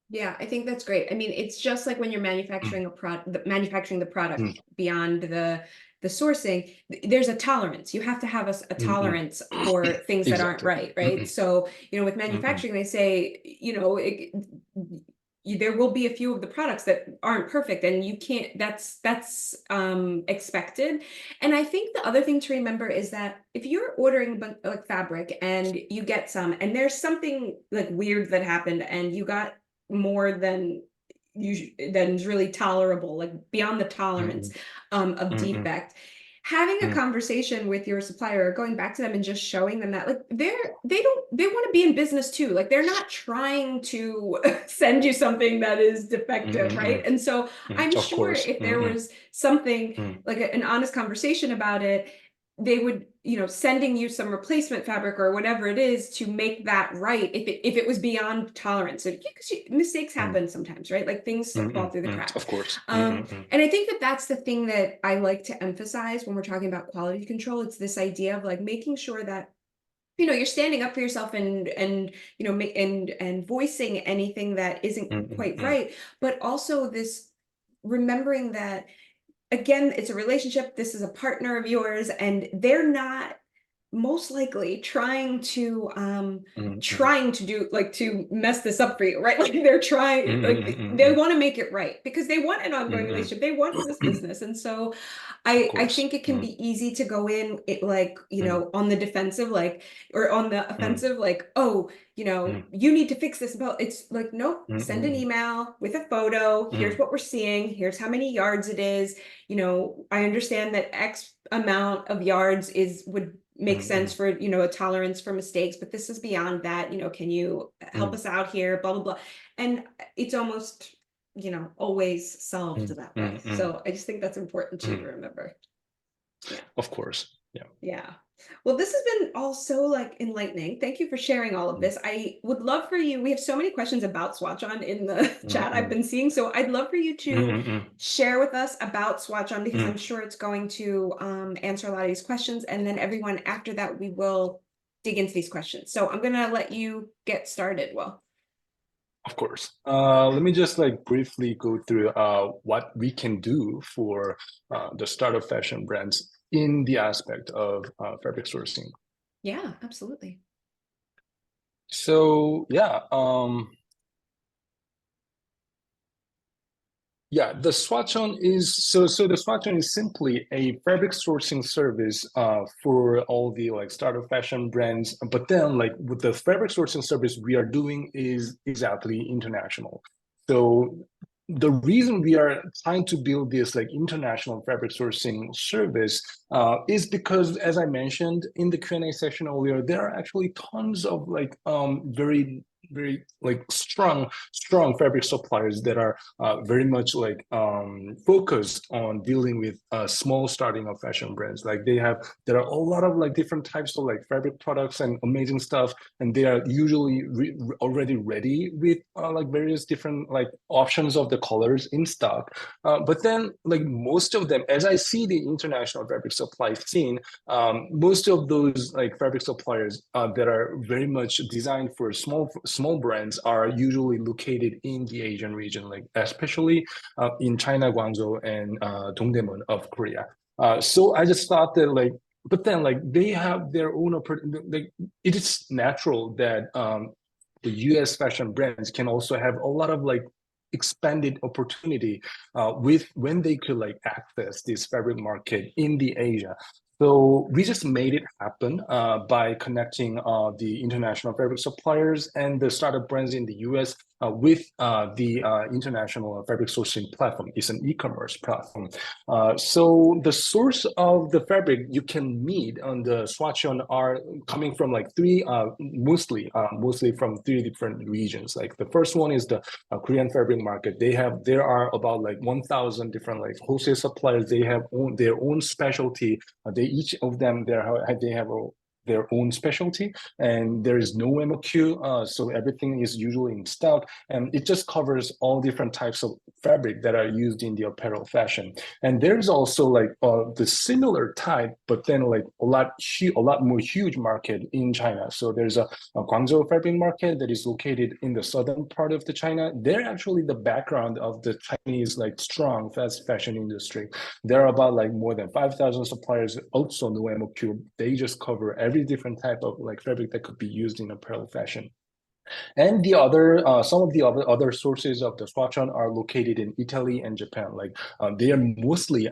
Yeah, I think that's great. I mean, it's just like when you're manufacturing the product beyond the sourcing, there's a tolerance. You have to have a Mm-mm. tolerance for things that aren't Exactly. right, right? Mm-mm. So, with Mm-mm. manufacturing, they say, there will be a few of the products that aren't perfect, and you can't, that's expected. And I think the other thing to remember is that if you're ordering like fabric and you get some, and there's something like weird that happened and you got more than than is really tolerable, like beyond the tolerance Mm-mm. of Mm-mm. defect. having a mm, conversation with your supplier, going back to them and just showing them that like they want to be in business too. Like they're not trying to send you something that is mm, defective, mm, right? And so I'm of sure course. if there Mm, was something mm, like an honest conversation about it, they would, sending you some replacement fabric or whatever it is to make that right if it was beyond tolerance. Because mistakes mm, happen sometimes, right? Like things fall through the of cracks. course. And I think that that's the thing that I like to emphasize when we're talking about quality control. It's this idea of like making sure that you're standing up for yourself and and voicing anything that isn't Mm, mm, quite mm, right, but also this remembering that again, it's a relationship. This is a partner of yours, and they're not most likely mm, mm, trying to do like to mess this up for you, right? Like they're mm, trying, mm, like mm, they mm, want to make it right because they want an ongoing mm, relationship. They want this mm. business. And so Of I course. think it can Mm, be easy to go in it like, mm, on the defensive, like or on the mm, offensive, like, oh, mm, you need to fix this. But it's like, nope, mm, send an mm, email with a photo. Here's mm, what we're seeing. Here's how many yards it is. I understand that X amount of yards would make mm, sense mm, for, a tolerance for mistakes, but this is beyond that. Can you help mm, us out here? Blah, blah, blah. And it's almost, always solved mm, that way. mm, mm, So I just think that's important too to mm. remember. Yeah. Of course. Yeah. Yeah. Well, this has been all so like enlightening. Thank you for sharing all of Mm, this. I would love for you. We have so many questions about SwatchOn in the mm, chat I've mm, been seeing. So I'd love for you mm, to mm, share with us about SwatchOn because I'm mm. sure it's going to answer a lot of these questions. And then everyone after that, we will dig into these questions. So I'm going to let you get started. Well, Of course. Let me just like briefly go through what we can do for the startup fashion brands in the aspect of fabric sourcing. yeah, absolutely. So yeah, yeah, the SwatchOn is so the SwatchOn is simply a fabric sourcing service for all the like startup fashion brands. But then like with the fabric sourcing service we are doing is exactly international. So the reason we are trying to build this like international fabric sourcing service is because, as I mentioned in the Q&A session earlier, there are actually tons of like very like strong fabric suppliers that are very much like focused on dealing with small starting of fashion brands. Like there are a lot of like different types of like fabric products and amazing stuff, and they are usually already ready with like various different like options of the colors in stock. But then like most of them, as I see the international fabric supply scene, most of those like fabric suppliers that are very much designed for small brands are usually located in the Asian region, like especially in China, Guangzhou, and Dongdaemun of Korea. So I just thought that like, but then like they have their own like it is natural that the US fashion brands can also have a lot of like expanded opportunity with when they could like access this fabric market in the Asia. So we just made it happen by connecting the international fabric suppliers and the startup brands in the US with the international fabric sourcing platform. It's an e-commerce platform. So the source of the fabric you can meet on the SwatchOn are coming from like mostly from three different regions. Like the first one is the Korean fabric market. There are about like 1,000 different like wholesale suppliers. They have their own specialty. They each of them they have their own specialty, and there is no MOQ, so everything is usually in stock, and it just covers all different types of fabric that are used in the apparel fashion. And there's also like the similar type, but then like a lot more huge market in China. So there's a Guangzhou fabric market that is located in the southern part of the China. They're actually the background of the Chinese like strong fast fashion industry. There are about like more than 5,000 suppliers, also no MOQ. They just cover every different type of like fabric that could be used in apparel fashion. And some of the other sources of the SwatchOn are located in Italy and Japan. Like they are mostly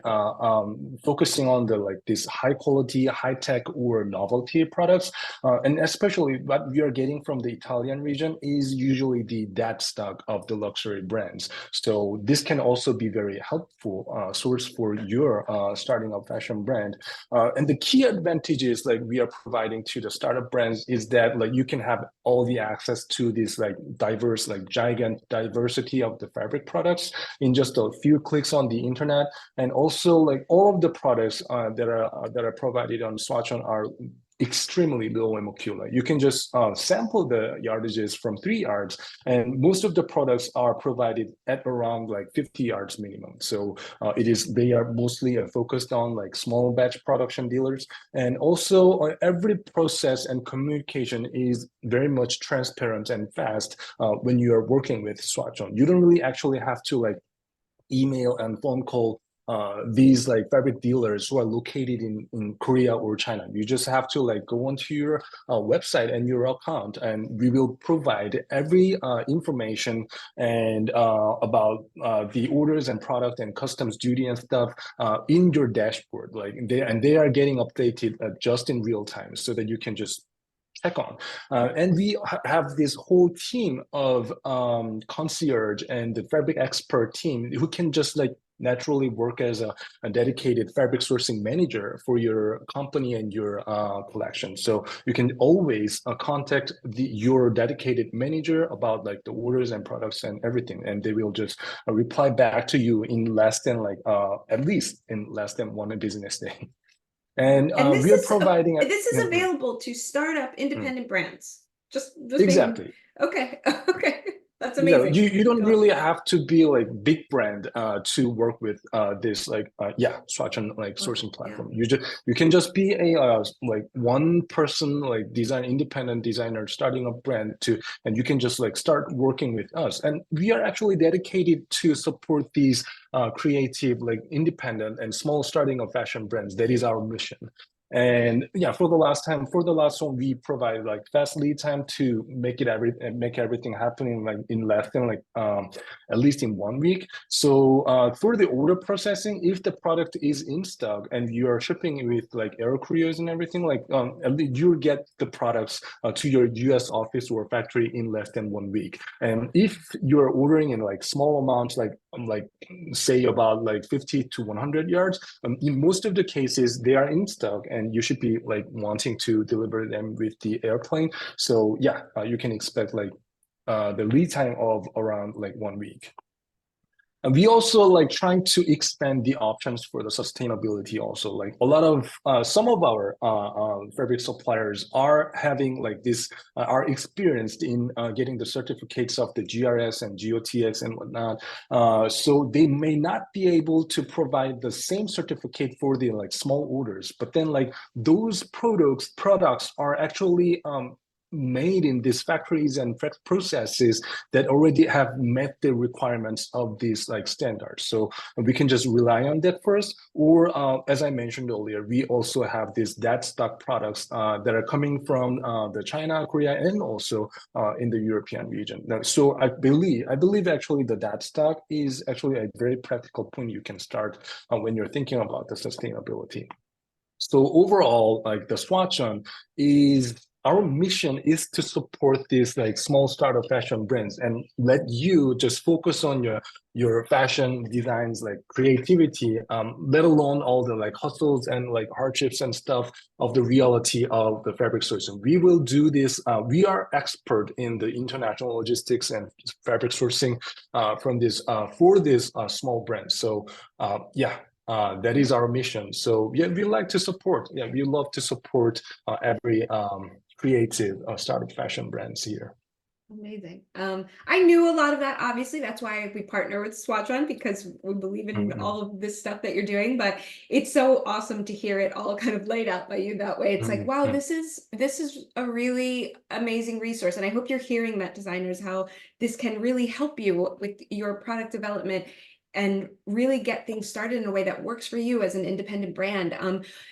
focusing on the like this high quality, high tech or novelty products. And especially what we are getting from the Italian region is usually the dead stock of the luxury brands. So this can also be very helpful source for your starting a fashion brand. And the key advantages like we are providing to the startup brands is that like you can have all the access to this like diverse, like giant diversity of the fabric products in just a few clicks on the internet. And also like all of the products that are provided on SwatchOn are extremely low in molecular. You can just sample the yardages from 3 yards, and most of the products are provided at around like 50 yards minimum. So they are mostly focused on like small batch production dealers, and also every process and communication is very much transparent and fast when you are working with SwatchOn. You don't really actually have to like email and phone call these like fabric dealers who are located in Korea or China. You just have to like go onto your website and your account, and we will provide every information and about the orders and product and customs duty and stuff in your dashboard. Like they are getting updated just in real time, so that you can just check on. And we have this whole team of concierge and the fabric expert team who can just like naturally work as a dedicated fabric sourcing manager for your company and your collection. So you can always contact your dedicated manager about like the orders and products and everything, and they will just reply back to you in less than like at least in less than 1 business day. And And we are providing this is available to startup mm, independent brands. Just being exactly. okay. Okay. That's Yeah, amazing. you don't Keep going. really have to be like big brand to work with this like SwatchOn like Okay. sourcing Yeah. platform. You can just be a like one person like independent designer starting a brand to, and you can just like start working with us. And we are actually dedicated to support these creative like independent and small starting of fashion brands. That is our mission. And yeah, for the last one, we provide like fast lead time to make everything happen in like in less than like at least in 1 week. So for the order processing, if the product is in stock and you are shipping with like air couriers and everything, like you'll get the products to your US office or factory in less than 1 week. And if you're ordering in like small amounts, like say about like 50 to 100 yards, in most of the cases they are in stock and you should be like wanting to deliver them with the airplane. So yeah, you can expect like the lead time of around like 1 week. And we also like trying to expand the options for the sustainability also. Like a lot of some of our fabric suppliers are having like this are experienced in getting the certificates of the GRS and GOTS and whatnot. So they may not be able to provide the same certificate for the like small orders, but then like those products are actually made in these factories and processes that already have met the requirements of these like standards. So we can just rely on that first. Or as I mentioned earlier, we also have these dead stock products that are coming from the China, Korea, and also in the European region. Now, so I believe actually the dead stock is actually a very practical point you can start when you're thinking about the sustainability. So overall, like the SwatchOn is our mission is to support these like small startup fashion brands and let you just focus on your fashion designs, like creativity, let alone all the like hustles and like hardships and stuff of the reality of the fabric sourcing. We will do this. We are expert in the international logistics and fabric sourcing from this for this small brands. So yeah, that is our mission. So yeah, we like to support. Yeah, we love to support every creative startup fashion brands here. Amazing. I knew a lot of that, obviously. That's why we partner with SwatchOn because we believe in Mm-hmm. all of this stuff that you're doing. But it's so awesome to hear it all kind of laid out by you that way. It's like, wow, Mm-hmm. this is a really amazing resource. And I hope you're hearing that, designers, how this can really help you with your product development. and really get things started in a way that works for you as an independent brand.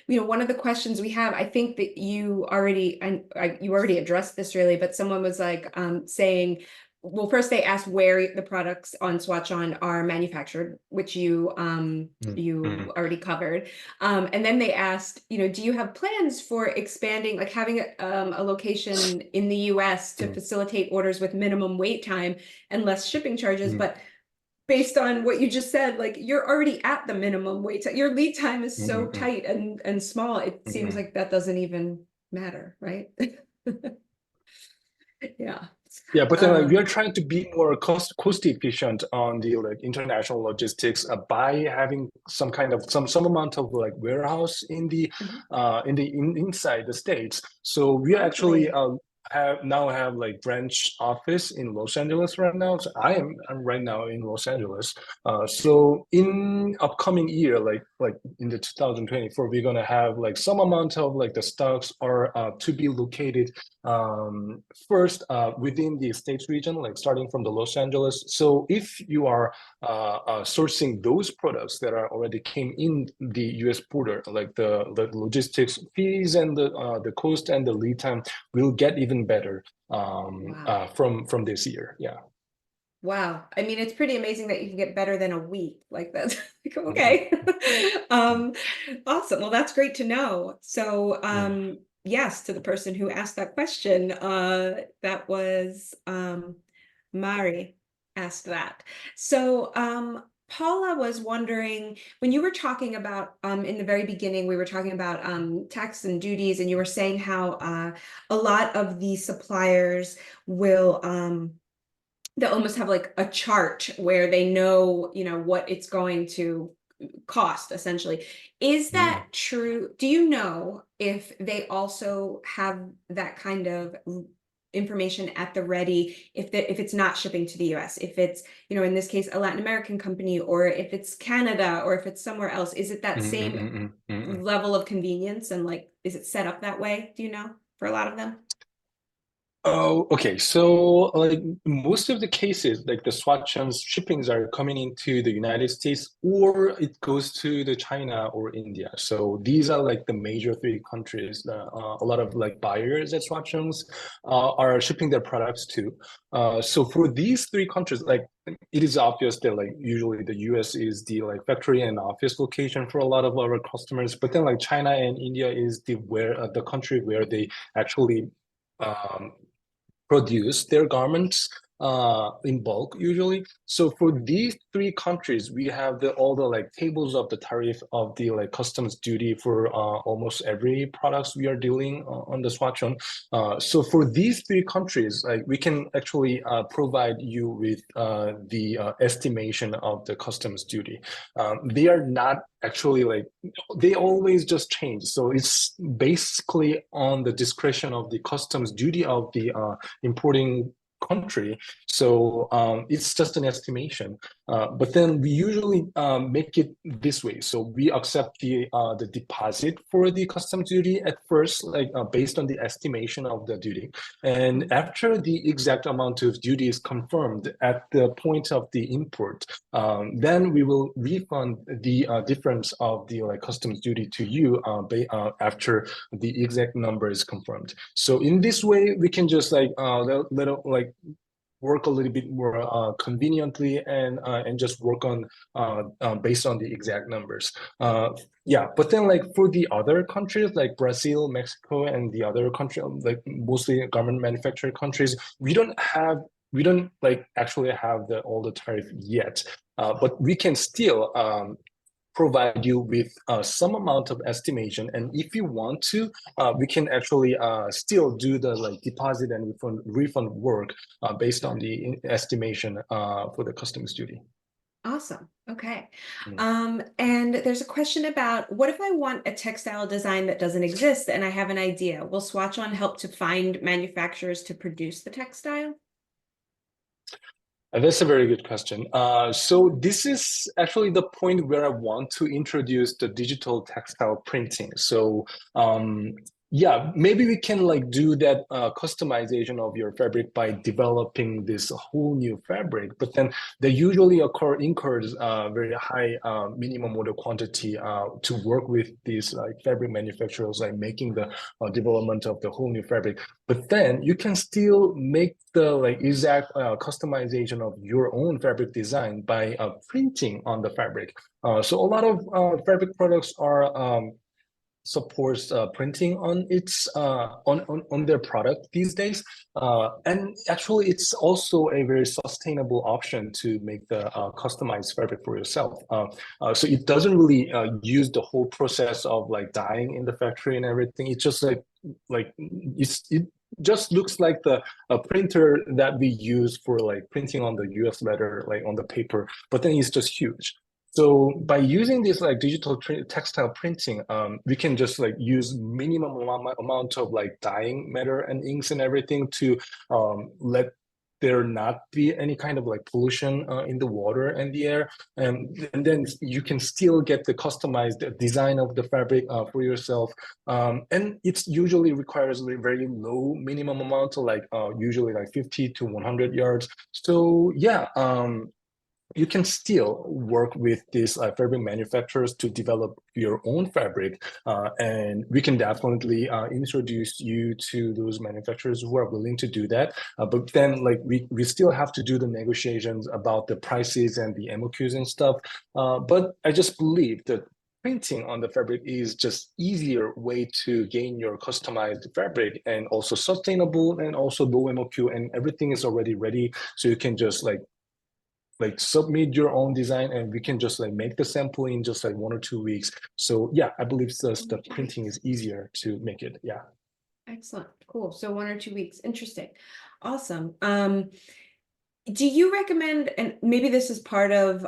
You know, one of the questions we have, I think that you already, and you already addressed this really, but someone was like saying, well, first they asked where the products on SwatchOn are manufactured, which you Mm, already covered. And then they asked, you know, do you have plans for expanding, like having a location in the US to mm, facilitate orders with minimum wait time and less shipping charges? mm, But based on what you just said, like you're already at the minimum wait time. Your lead time is mm, so mm, tight and small. It mm, seems mm. like that doesn't even matter, right? Yeah. Yeah, but then like we are Um, trying to be more cost efficient on the like international logistics by having some kind of some amount of like warehouse mhm. inside the States. So we actually Lovely. have like branch office in Los Angeles right now. So I'm right now in Los Angeles. So in upcoming year, like in the 2024, we're gonna have like some amount of like the stocks are to be located first within the states region, like starting from the Los Angeles. So if you are sourcing those products that are already came in the US border, like the logistics fees and the cost and the lead time will get even better Wow. from this year. Yeah. Wow. I mean, it's pretty amazing that you can get better than a week like that. Like, Mm-mm, okay. Um, awesome. Well, that's great to know. So, mm, yes, to the person who asked that question, that was Mari asked that. So, Paula was wondering when you were talking about in the very beginning, we were talking about tax and duties, and you were saying how a lot of the suppliers will they'll almost have like a chart where they know, you know, what it's going to cost essentially. Is mm, that true? Do you know if they also have that kind of information at the ready if it's not shipping to the US, if it's, you know, in this case, a Latin American company, or if it's Canada, or if it's somewhere else, is it that mm, mm, same mm, mm, mm, mm. level of convenience and like, is it set up that way? Do you know for a lot of them? Oh, okay. So, like most of the cases, like the SwatchOn's shippings are coming into the United States, or it goes to the China or India. So these are like the major three countries that a lot of like buyers at SwatchOn's are shipping their products to. So for these three countries, like it is obvious that like usually the US is the like factory and office location for a lot of our customers, but then like China and India is the country where they actually um, produce their garments in bulk usually. So for these three countries, we have all the like tables of the tariff of the like customs duty for almost every products we are dealing on the SwatchOn. So for these three countries, like we can actually provide you with the estimation of the customs duty. They are not actually like they always just change. So it's basically on the discretion of the customs duty of the importing country. So it's just an estimation. But then we usually make it this way. So we accept the deposit for the customs duty at first, like based on the estimation of the duty. And Mhm. after the exact amount of duty is confirmed at the point of the import, then we will refund the difference of the like customs duty to you after the exact number is confirmed. So in this way, we can just like little like work a little bit more conveniently and just work on based on the exact numbers. Yeah, but then like for the other countries like Brazil, Mexico, and the other country like mostly garment manufacturing countries, we don't like actually have all the tariff yet, but we can still provide you with some amount of estimation. And if you want to, we can actually still do the like deposit and refund work based on the estimation for the customs duty. Awesome. Okay. Mm. And there's a question about what if I want a textile design that doesn't exist and I have an idea? Will SwatchOn help to find manufacturers to produce the textile? That's a very good question. So this is actually the point where I want to introduce the digital textile printing. So um, yeah, maybe we can like do that customization of your fabric by developing this whole new fabric, but then they usually incurs very high minimum order quantity to work with these like fabric manufacturers like making the development of the whole new fabric. But then you can still make the like exact customization of your own fabric design by printing on the fabric. So a lot of fabric products are supports printing on its on their product these days, and actually it's also a very sustainable option to make the customized fabric for yourself. So it doesn't really use the whole process of like dyeing in the factory and everything. It's just it just looks like the a printer that we use for like printing on the US letter, like on the paper, but then it's just huge. So by using this like textile printing, we can just like use minimum amount of like dyeing matter and inks and everything to let there not be any kind of like pollution in the water and the air, and then you can still get the customized design of the fabric for yourself. And it's usually requires a very low minimum amount, like usually like 50 to 100 yards. So yeah, you can still work with these fabric manufacturers to develop your own fabric, and we can definitely introduce you to those manufacturers who are willing to do that. But then, like we still have to do the negotiations about the prices and the MOQs and stuff. But I just believe that printing on the fabric is just easier way to gain your customized fabric, and also sustainable, and also low MOQ, and everything is already ready, so you can just like submit your own design, and we can just like make the sample in just like 1 or 2 weeks. So yeah, I believe the printing is easier to make it. Yeah. Excellent. Cool. So 1 or 2 weeks. Interesting. Awesome. Do you recommend, and maybe this is part of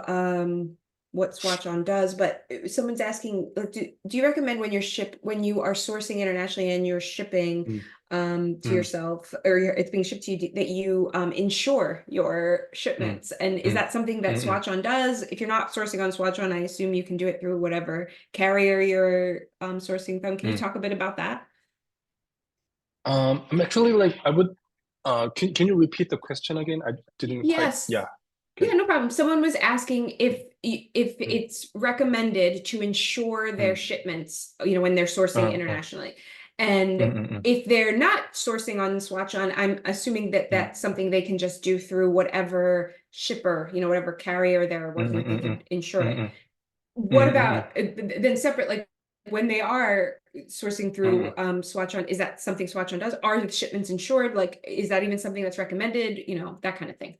what SwatchOn does, but someone's asking, like, do you recommend when you are sourcing internationally and you're shipping Mm, to mm, yourself, or it's being shipped to you, that you insure your mm, shipments? And is mm, that something that mm, SwatchOn does? If you're not sourcing on SwatchOn, I assume you can do it through whatever carrier you're sourcing from. Can you mm. talk a bit about that? I'm actually like I would can you repeat the question again? I didn't quite, Yes. yeah, Yeah, good. no problem. Someone was asking if Mm, it's recommended to insure their mm, shipments, when they're sourcing uh, uh, internationally. And mm, mm, if they're not sourcing on SwatchOn, I'm assuming that mm, that's something they can just do through whatever shipper, whatever carrier they're mm, working with, they mm, could mm, insure it. mm, What mm, mm, about then separate, like when they are sourcing mm, through mm. SwatchOn, is that something SwatchOn does? Are the shipments insured? Like, is that even something that's recommended? That kind of thing.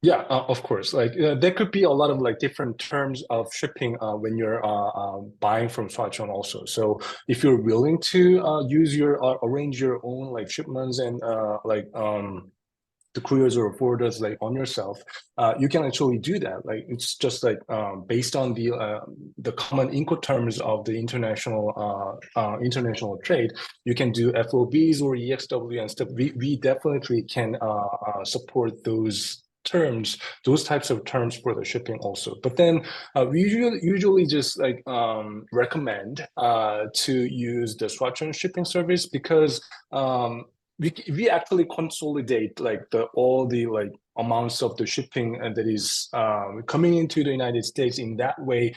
Yeah, of course. Like there could be a lot of like different terms of shipping when you're buying from SwatchOn also. So if you're willing to use your arrange your own like shipments and the couriers or forwarders like on yourself, you can actually do that. Like it's just like based on the common Incoterms of the international trade, you can do FOBs or EXW and stuff. We definitely can support those types of terms for the shipping also. But then we usually just like recommend to use the SwatchOn shipping service, because we actually consolidate like the all the like amounts of the shipping that is coming into the United States. In that way,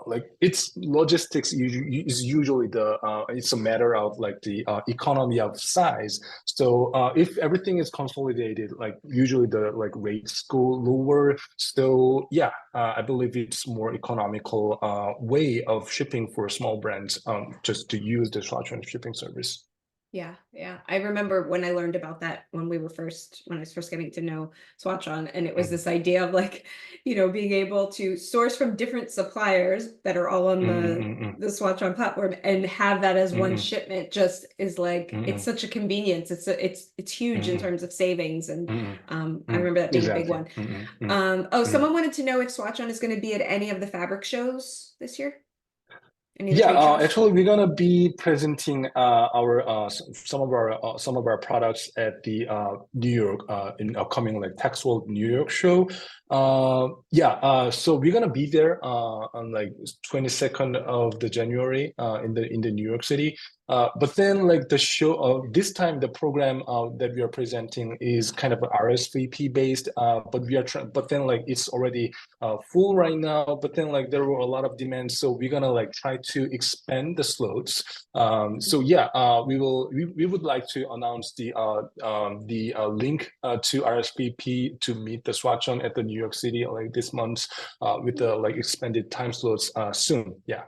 like its logistics is usually it's a matter of like the economy of size. So if everything is consolidated, like usually the like rates go lower. So yeah, I believe it's more economical way of shipping for small brands, just to use the SwatchOn shipping service. Yeah, yeah. I remember when I learned about that when I was first getting to know SwatchOn, and it was Mm, this idea of like, being able to source from different suppliers that are all on mm, the mm, mm, the SwatchOn platform and have that as mm, one mm, shipment, just is like, mm, it's mm, such a convenience. It's mm, huge in mm, terms of savings, and mm, I mm. remember that being a big Exactly. one. Mm, mm, Oh, mm. someone wanted to know if SwatchOn is going to be at any of the fabric shows this year, any of the Yeah, trade shows. actually, we're gonna be presenting our some of our products at the New York in upcoming like Texworld New York show. Yeah, so we're gonna be there on like 22nd of the January in the New York City. But then like the show this time the program that we are presenting is kind of RSVP based, but we are trying, but then like it's already full right now, but then like there were a lot of demands, so we're gonna like try to expand the slots. So yeah, we would like to announce the link to RSVP to meet the SwatchOn at the New York City like this month with the like expanded time slots soon. Yeah.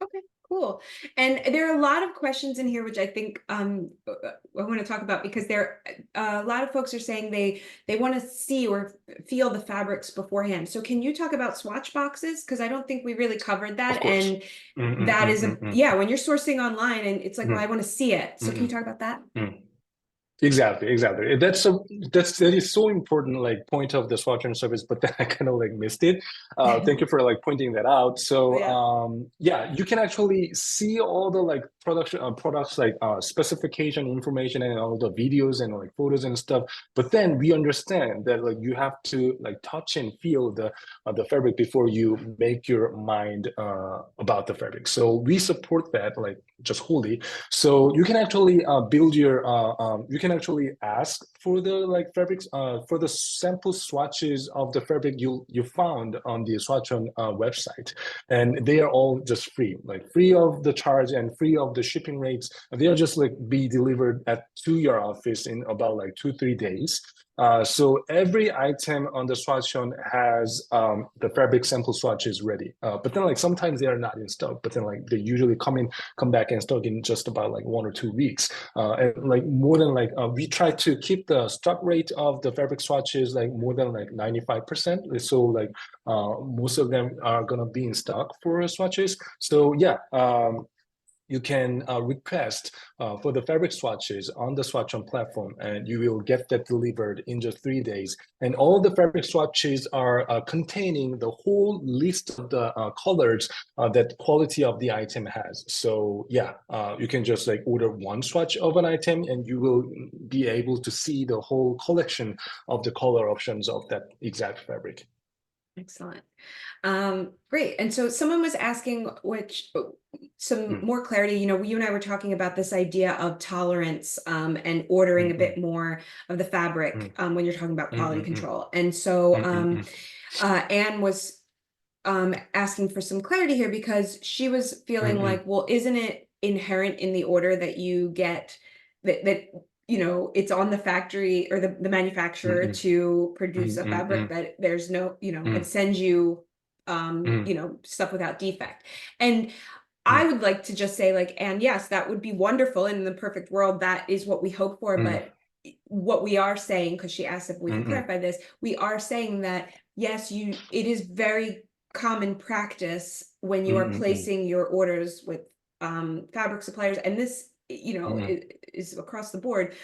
Okay, cool. And there are a lot of questions in here, which I think I want to talk about because there a lot of folks are saying they want to see or feel the fabrics beforehand. So can you talk about swatch boxes? Because I don't think we really covered Of that. course. And Mm, mm, that mm, is mm, a, mm, yeah, when you're sourcing online and it's like, well, I mm, want to see it. So mm, can you mm, talk about that? mm. Exactly, exactly. That is so important, like point of the SwatchOn service, but then I kind of like missed it. Thank you for like pointing that out. So Yeah. yeah, you can actually see all the like production products like specification information and all the videos and like photos and stuff. But then we understand that like you have to like touch and feel the fabric before you make your mind about the fabric. So we support that like just wholly. So you can actually build your you can actually ask for the like fabrics for the sample swatches of the fabric you found on the SwatchOn website, and they are all just free, like free of the charge and free of the shipping rates. They are just like be delivered to your office in about like 2-3 days. So every item on the SwatchOn has the fabric sample swatches ready. But then like sometimes they are not in stock, but then like they usually come back in stock in just about like 1 or 2 weeks. And like more than like we try to keep the stock rate of the fabric swatches like more than like 95%. So like most of them are gonna be in stock for swatches. So yeah, you can request for the fabric swatches on the SwatchOn platform, and you will get that delivered in just 3 days. And all the fabric swatches are containing the whole list of the colors that quality of the item has. So yeah, you can just like order one swatch of an item, and you will be able to see the whole collection of the color options of that exact fabric. Excellent. Great. And so someone was asking some Mm, more clarity. You know, you and I were talking about this idea of tolerance and ordering mm, a mm, bit more of the fabric mm, when you're talking about mm, quality mm, mm, control. And so mm, mm, mm, Anne was asking for some clarity here because she was mm, feeling mm, like, well, isn't it inherent in the order that you get that you know it's on the factory or the mm, manufacturer mm, to produce mm, a mm, fabric mm. that there's no, you know, and Mm, send you mm, you know, stuff without defect. And I mm, would like to just say like, and yes, that would be wonderful. And in the perfect world, that is what we hope for. mm, But what we are saying, because she asked if we could mm, clarify this, we are saying that yes, it is very common practice when you are mm, mm, placing your orders with fabric suppliers, and this, you know, mm, is across the board,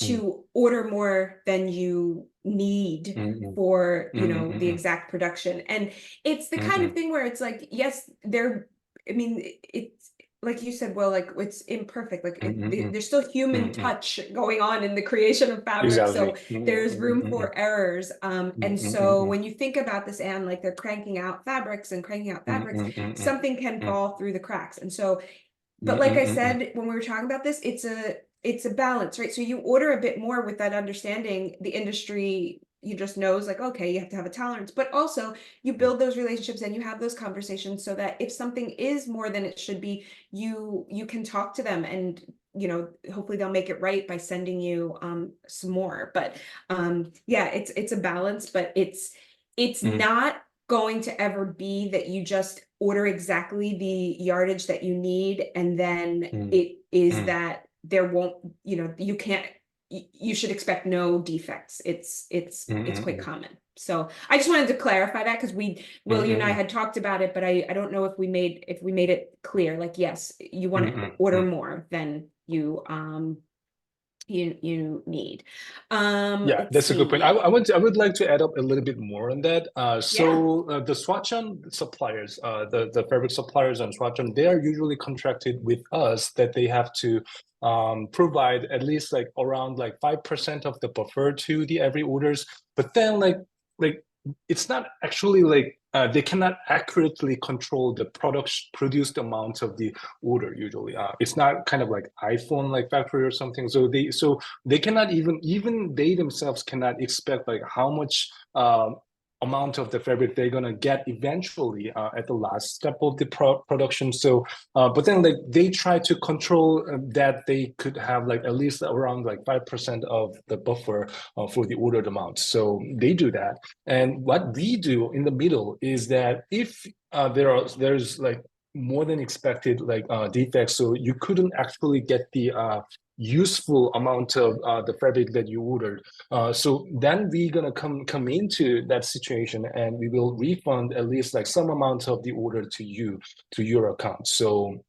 mm, to order more than you need mm, for, mm, you know, the mm, exact production. And it's the mm, kind of mm, thing where it's like, yes, they're, I mean, it's like you said, well, like it's imperfect, like mm, mm, there's still human mm, mm. touch going on in the creation of fabric. So Exactly. Mm, there's mm, room mm, for errors. mm, And mm, mm, so mm, when you think about this, and like they're cranking out fabrics and cranking out mm, fabrics, mm, mm, mm, something can mm, fall through the cracks. And so, mm, but like mm, I mm, mm, said, when we were talking about this, it's a balance, right? So you order a bit more with that understanding. The industry, you just knows like, okay, you have to have a tolerance, but also you build those relationships and you have those conversations so that if something is more than it should be, you can talk to them and, you know, hopefully they'll make it right by sending you some more. But yeah, it's a balance, but it's mm, not going to ever be that you just order exactly the yardage that you need and then mm, it is mm, that there won't, you know, you can't, you should expect no defects. mm, It's mm, quite mm, common. So I just wanted to clarify that because mm, Will, you and I mm, had talked about it, but I don't know if we made it clear, like, yes, you want mm, to mm, order mm. more than you need. Yeah, Let's that's a good point. see. I would like to add up a little bit more on that. Yeah. The SwatchOn suppliers, the fabric suppliers on SwatchOn, they are usually contracted with us that they have to provide at least like around like 5% of the buffer to the every orders. But then like it's not actually like they cannot accurately control the produced amount of the order usually. It's not kind of like iPhone like factory or something. So they cannot even they themselves cannot expect like how much amount of the fabric they're gonna get eventually at the last step of the production. So, but then like they try to control that they could have like at least around like 5% of the buffer for the ordered amount. So they do that. And what we do in the middle is that if there's like more than expected like defects, so you couldn't actually get the useful amount of the fabric that you ordered. So then we're gonna come into that situation and we will refund at least like some amount of the order to you to your account. So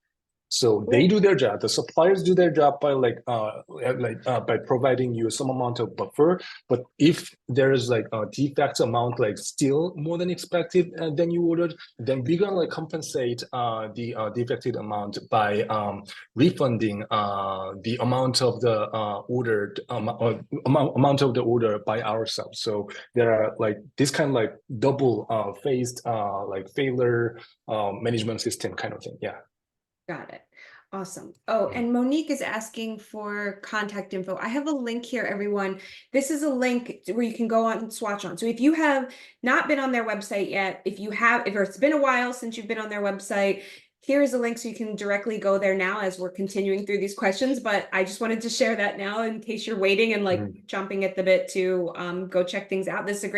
they do their job. The suppliers do their job by by providing you some amount of buffer. But if there is like a defect amount like still more than expected than you ordered, then we're gonna like compensate the defected amount by refunding the amount of the ordered amount of the order by ourselves. So there are like this kind of like double phased like failure management system kind of thing. Yeah. Got it. Awesome. Oh, and Monique is asking for contact info. I have a link here, everyone. This is a link where you can go on SwatchOn. So if you have not been on their website yet, if it's been a while since you've been on their website, here is a link so you can directly go there now as we're continuing through these questions. But I just wanted to share that now in case you're waiting and like chomping at the bit to go check things out. This is a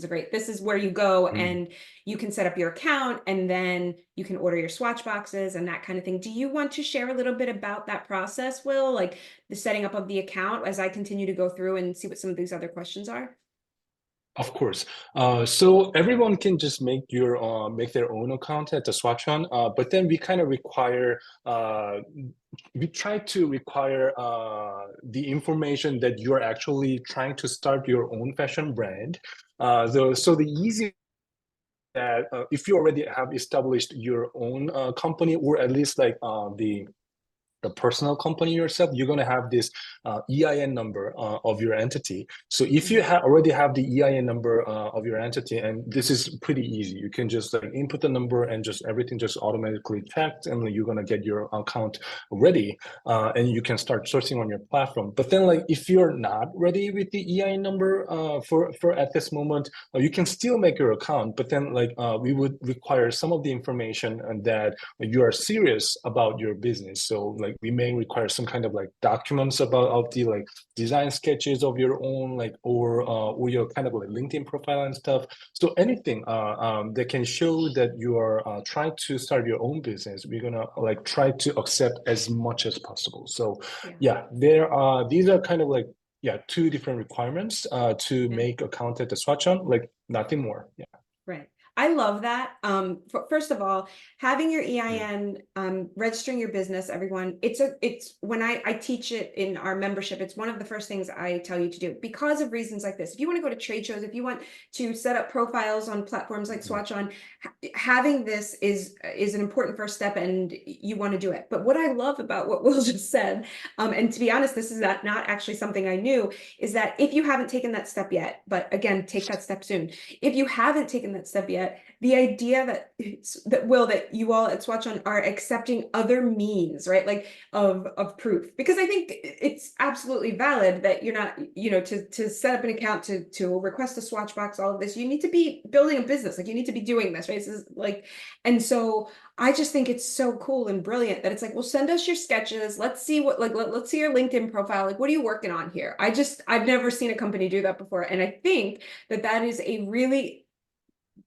great, this is where you go and you can set up your account and then you can order your swatch boxes and that kind of thing. Do you want to share a little bit about that process, Will? Like the setting up of the account as I continue to go through and see what some of these other questions are? Of course. So everyone can just make their own account at the SwatchOn, but then we kind of require we try to require the information that you're actually trying to start your own fashion brand. So the easy that if you already have established your own company or at least like the personal company yourself, you're going to have this EIN number of your entity. So if you already have the EIN number of your entity, and this is pretty easy, you can just like input the number and just everything just automatically checked, and you're going to get your account ready, and you can start sourcing on your platform. But then like if you're not ready with the EIN number for at this moment, you can still make your account, but then like we would require some of the information and that you are serious about your business. So like we may require some kind of like documents about the like design sketches of your own like or your kind of like LinkedIn profile and stuff. So anything that can show that you are trying to start your own business, we're gonna like try to accept as much as possible. So yeah, these are kind of like two different requirements to make account at the SwatchOn, like nothing more. Yeah. Right. I love that. First of all, having your EIN, registering your business, everyone, it's when I teach it in our membership, it's one of the first things I tell you to do because of reasons like this. If you want to go to trade shows, if you want to set up profiles on platforms like SwatchOn, having this is an important first step and you want to do it. But what I love about what Will just said, and to be honest, this is not actually something I knew, is that if you haven't taken that step yet, but again, take that step soon. If you haven't taken that step yet, the idea that you all at SwatchOn are accepting other means, right? Like of proof, because I think it's absolutely valid that you're not, to set up an account, to request a swatch box, all of this, you need to be building a business, like you need to be doing this, right? This is like, and so I just think it's so cool and brilliant that it's like, well, send us your sketches. Let's see what, like, let's see your LinkedIn profile. Like, what are you working on here? I've never seen a company do that before. And I think that is a really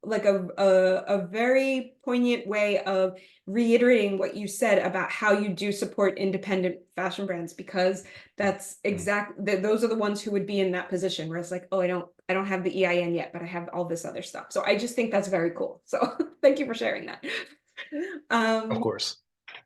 like a very poignant way of reiterating what you said about how you do support independent fashion brands, because that's exactly those are the ones who would be in that position where it's like, oh, I don't have the EIN yet, but I have all this other stuff. So I just think that's very cool. So thank you for sharing that. Of course.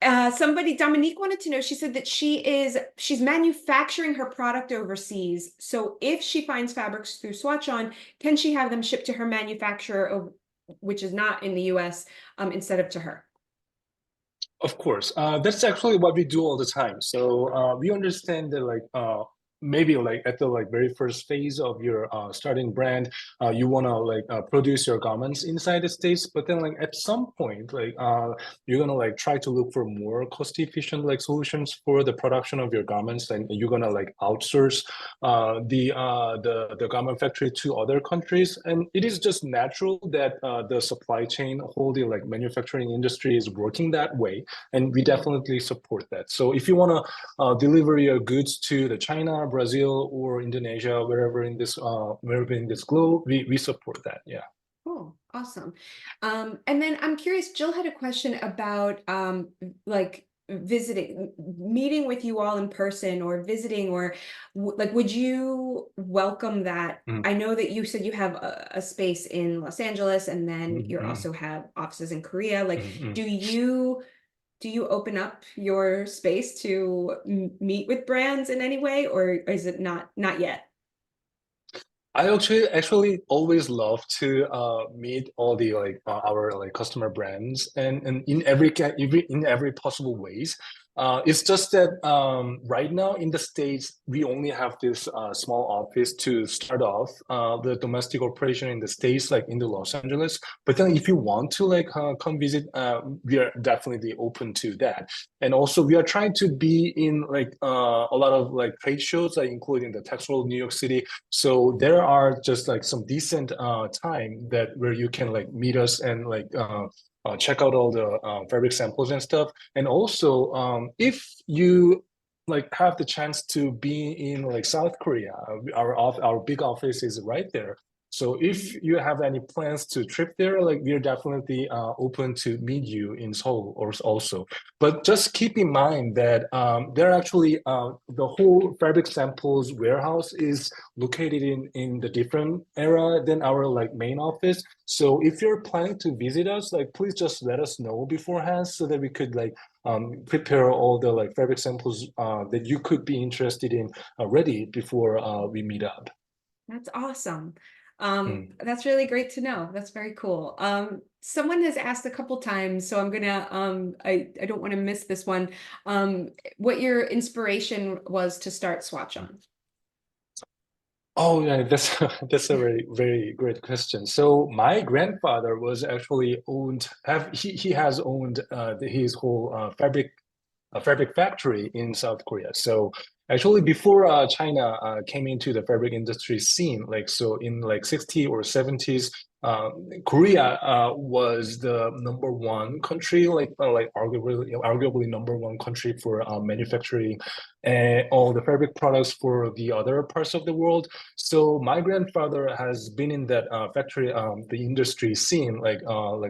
Dominique wanted to know, she said that she's manufacturing her product overseas. So if she finds fabrics through SwatchOn, can she have them shipped to her manufacturer, which is not in the US, instead of to her? Of course. That's actually what we do all the time. So we understand that like maybe like at the like very first phase of your starting brand, you want to like produce your garments inside the States, but then like at some point, like you're gonna like try to look for more cost efficient like solutions for the production of your garments, and you're gonna like outsource the garment factory to other countries, and it is just natural that the supply chain, whole the like manufacturing industry is working that way, and we definitely support that. So if you want to deliver your goods to the China, Brazil, or Indonesia, wherever in this globe, we support that. Yeah. Cool, awesome. And then I'm curious, Jill had a question about like meeting with you all in person or visiting, or like, would you welcome that? Mm, I know that you said you have a space in Los Angeles, and then mm, you mm, also have offices in Korea. Like, mm, mm. do you open up your space to meet with brands in any way, or is it not yet? I actually always love to meet all the like our like customer brands, and in every possible ways. It's just that right now in the States we only have this small office to start off the domestic operation in the States, like in the Los Angeles. But then if you want to like come visit, we are definitely open to that. And also we are trying to be in like a lot of like trade shows, like including the Textile New York City, so there are just like some decent time that where you can like meet us and like check out all the fabric samples and stuff. And also, if you like have the chance to be in like South Korea, our big office is right there. So if you have any plans to trip there, like we're definitely open to meet you in Seoul or also. But just keep in mind that they're actually the whole fabric samples warehouse is located in the different area than our like main office. So if you're planning to visit us, like please just let us know beforehand so that we could like prepare all the like fabric samples that you could be interested in ready before we meet up. That's awesome. Mm. That's really great to know. That's very cool. Someone has asked a couple times, so I'm gonna I don't want to miss this one. What your inspiration was to start SwatchOn. Oh yeah, that's that's a very great question. So my grandfather was actually owned have he has owned his whole a fabric factory in South Korea. So actually, before China came into the fabric industry scene, like so in like 60s or 70s, Korea was the number one country, like arguably number one country for manufacturing all the fabric products for the other parts of the world. So my grandfather has been in that factory, the industry scene like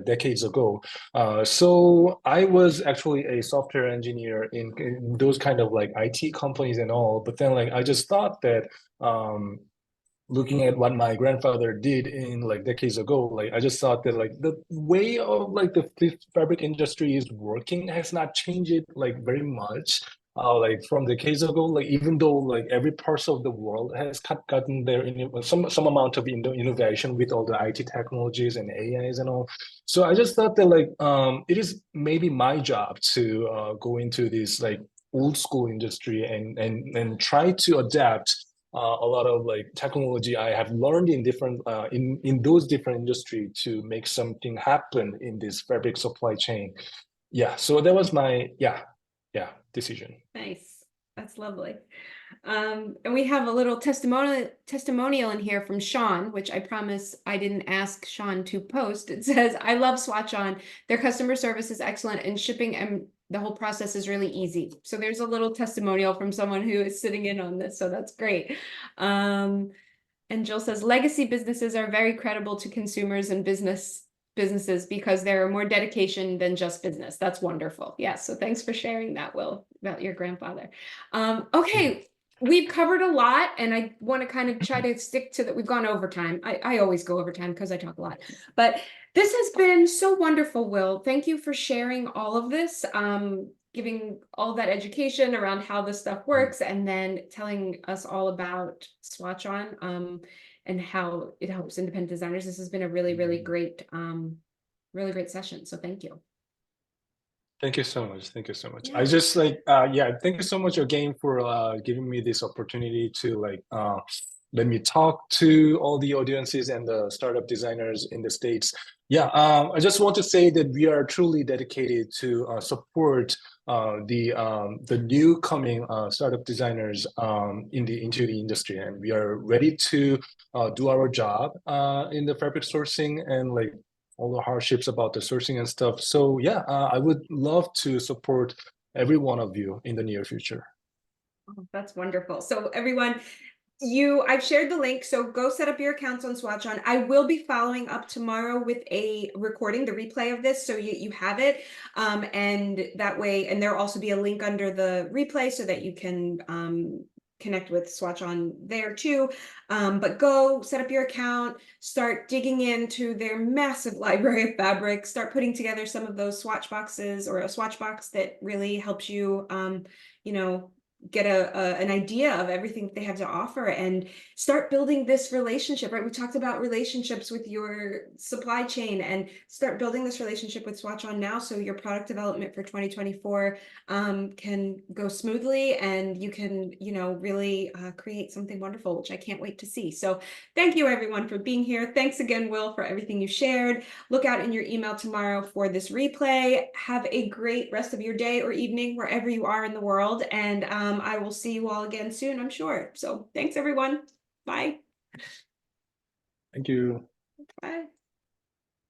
decades ago. So I was actually a software engineer in those kind of like IT companies and all, but then like I just thought that looking at what my grandfather did in like decades ago, like I just thought that like the way of like the fabric industry is working has not changed it like very much. Like from decades ago, like even though like every part of the world has gotten their some amount of innovation with all the IT technologies and AIs and all, so I just thought that like it is maybe my job to go into this like old school industry and try to adapt a lot of like technology I have learned in different in those different industry to make something happen in this fabric supply chain. Yeah, so that was my decision. Nice. That's lovely. And we have a little testimonial in here from Sean, which I promise I didn't ask Sean to post. It says, I love SwatchOn. Their customer service is excellent and shipping and the whole process is really easy. So there's a little testimonial from someone who is sitting in on this. So that's great. And Jill says, legacy businesses are very credible to consumers and businesses because they're more dedication than just business. That's wonderful. Yes. So thanks for sharing that, Will, about your grandfather. Mhm. Okay. We've covered a lot, and I want to kind of try to stick to that. We've gone overtime. I always go overtime because I talk a lot. But this has been so wonderful, Will. Thank you for sharing all of this, giving all that education around how this stuff works, and then telling us all about SwatchOn, and how it helps independent designers. This has been a really, really great session. So thank you. Thank you so much. Thank you so much. I Yeah. just like yeah, thank you so much again for giving me this opportunity to like let me talk to all the audiences and the startup designers in the States. Yeah, I just want to say that we are truly dedicated to support the new coming startup designers in the into the industry, and we are ready to do our job in the fabric sourcing and like all the hardships about the sourcing and stuff. So yeah, I would love to support every one of you in the near future. Oh, that's wonderful. So everyone, I've shared the link, so go set up your accounts on SwatchOn. I will be following up tomorrow with a recording, the replay of this, so you have it. And that way, and there'll also be a link under the replay so that you can connect with SwatchOn there too. But go set up your account, start digging into their massive library of fabric, start putting together some of those swatch boxes or a swatch box that really helps you, you know, get an idea of everything they have to offer and start building this relationship, right? We talked about relationships with your supply chain, and start building this relationship with SwatchOn now so your product development for 2024 can go smoothly, and you can, really create something wonderful, which I can't wait to see. So thank you everyone for being here. Thanks again, Will, for everything you shared. Look out in your email tomorrow for this replay. Have a great rest of your day or evening wherever you are in the world, and I will see you all again soon, I'm sure. So thanks everyone. Bye. Thank you. Bye.